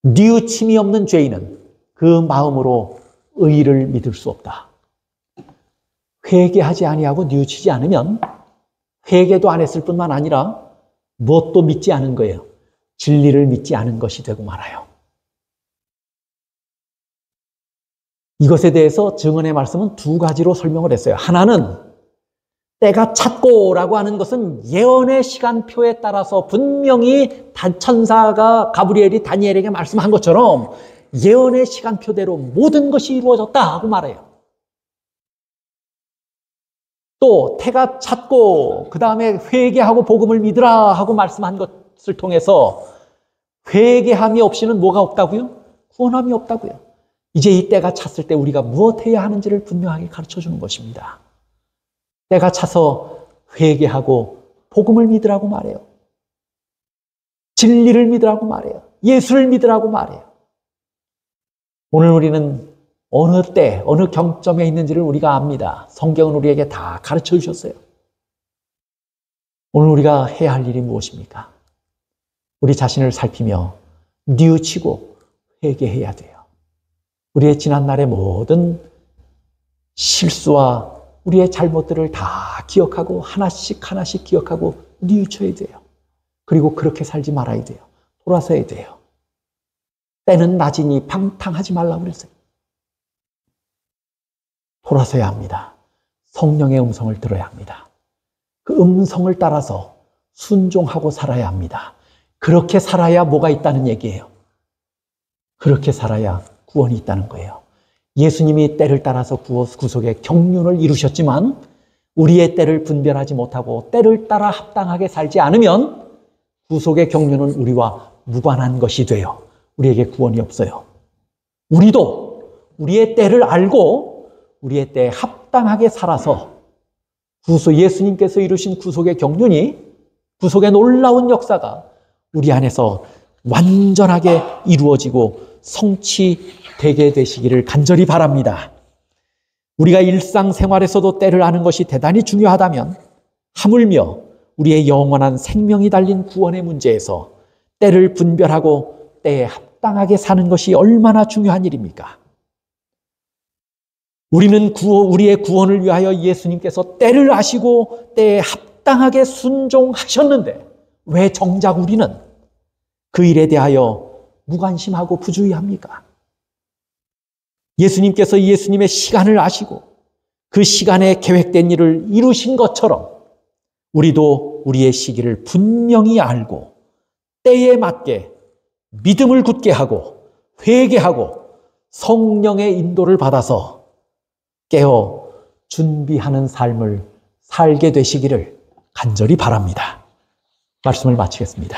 A: 뉘우침이 없는 죄인은 그 마음으로 의를 믿을 수 없다. 회개하지 아니하고 뉘우치지 않으면 회개도 안 했을 뿐만 아니라 무엇도 믿지 않은 거예요. 진리를 믿지 않은 것이 되고 말아요. 이것에 대해서 증언의 말씀은 두 가지로 설명을 했어요. 하나는 때가 찼고라고 하는 것은 예언의 시간표에 따라서 분명히 천사가 가브리엘이 다니엘에게 말씀한 것처럼 예언의 시간표대로 모든 것이 이루어졌다 하고 말해요. 또 때가 찼고 그 다음에 회개하고 복음을 믿으라 하고 말씀한 것을 통해서 회개함이 없이는 뭐가 없다고요? 구원함이 없다고요. 이제 이 때가 찼을 때 우리가 무엇 해야 하는지를 분명하게 가르쳐주는 것입니다. 때가 차서 회개하고 복음을 믿으라고 말해요. 진리를 믿으라고 말해요. 예수를 믿으라고 말해요. 오늘 우리는 어느 때, 어느 경점에 있는지를 우리가 압니다. 성경은 우리에게 다 가르쳐 주셨어요. 오늘 우리가 해야 할 일이 무엇입니까? 우리 자신을 살피며 뉘우치고 회개해야 돼요. 우리의 지난날의 모든 실수와 우리의 잘못들을 다 기억하고 하나씩 하나씩 기억하고 뉘우쳐야 돼요. 그리고 그렇게 살지 말아야 돼요. 돌아서야 돼요. 때는 낮이니 방탕하지 말라고 그랬어요. 돌아서야 합니다. 성령의 음성을 들어야 합니다. 그 음성을 따라서 순종하고 살아야 합니다. 그렇게 살아야 뭐가 있다는 얘기예요. 그렇게 살아야 구원이 있다는 거예요. 예수님이 때를 따라서 구속의 경륜을 이루셨지만 우리의 때를 분별하지 못하고 때를 따라 합당하게 살지 않으면 구속의 경륜은 우리와 무관한 것이 돼요. 우리에게 구원이 없어요. 우리도 우리의 때를 알고 우리의 때에 합당하게 살아서 예수님께서 이루신 구속의 경륜이, 구속의 놀라운 역사가 우리 안에서 완전하게 이루어지고 성취되게 되시기를 간절히 바랍니다. 우리가 일상생활에서도 때를 아는 것이 대단히 중요하다면 하물며 우리의 영원한 생명이 달린 구원의 문제에서 때를 분별하고 때에 합당하게 사는 것이 얼마나 중요한 일입니까? 우리는 우리의 구원을 위하여 예수님께서 때를 아시고 때에 합당하게 순종하셨는데 왜 정작 우리는 그 일에 대하여 무관심하고 부주의합니까? 예수님께서 예수님의 시간을 아시고 그 시간에 계획된 일을 이루신 것처럼 우리도 우리의 시기를 분명히 알고 때에 맞게 믿음을 굳게 하고 회개하고 성령의 인도를 받아서 깨어 준비하는 삶을 살게 되시기를 간절히 바랍니다. 말씀을 마치겠습니다.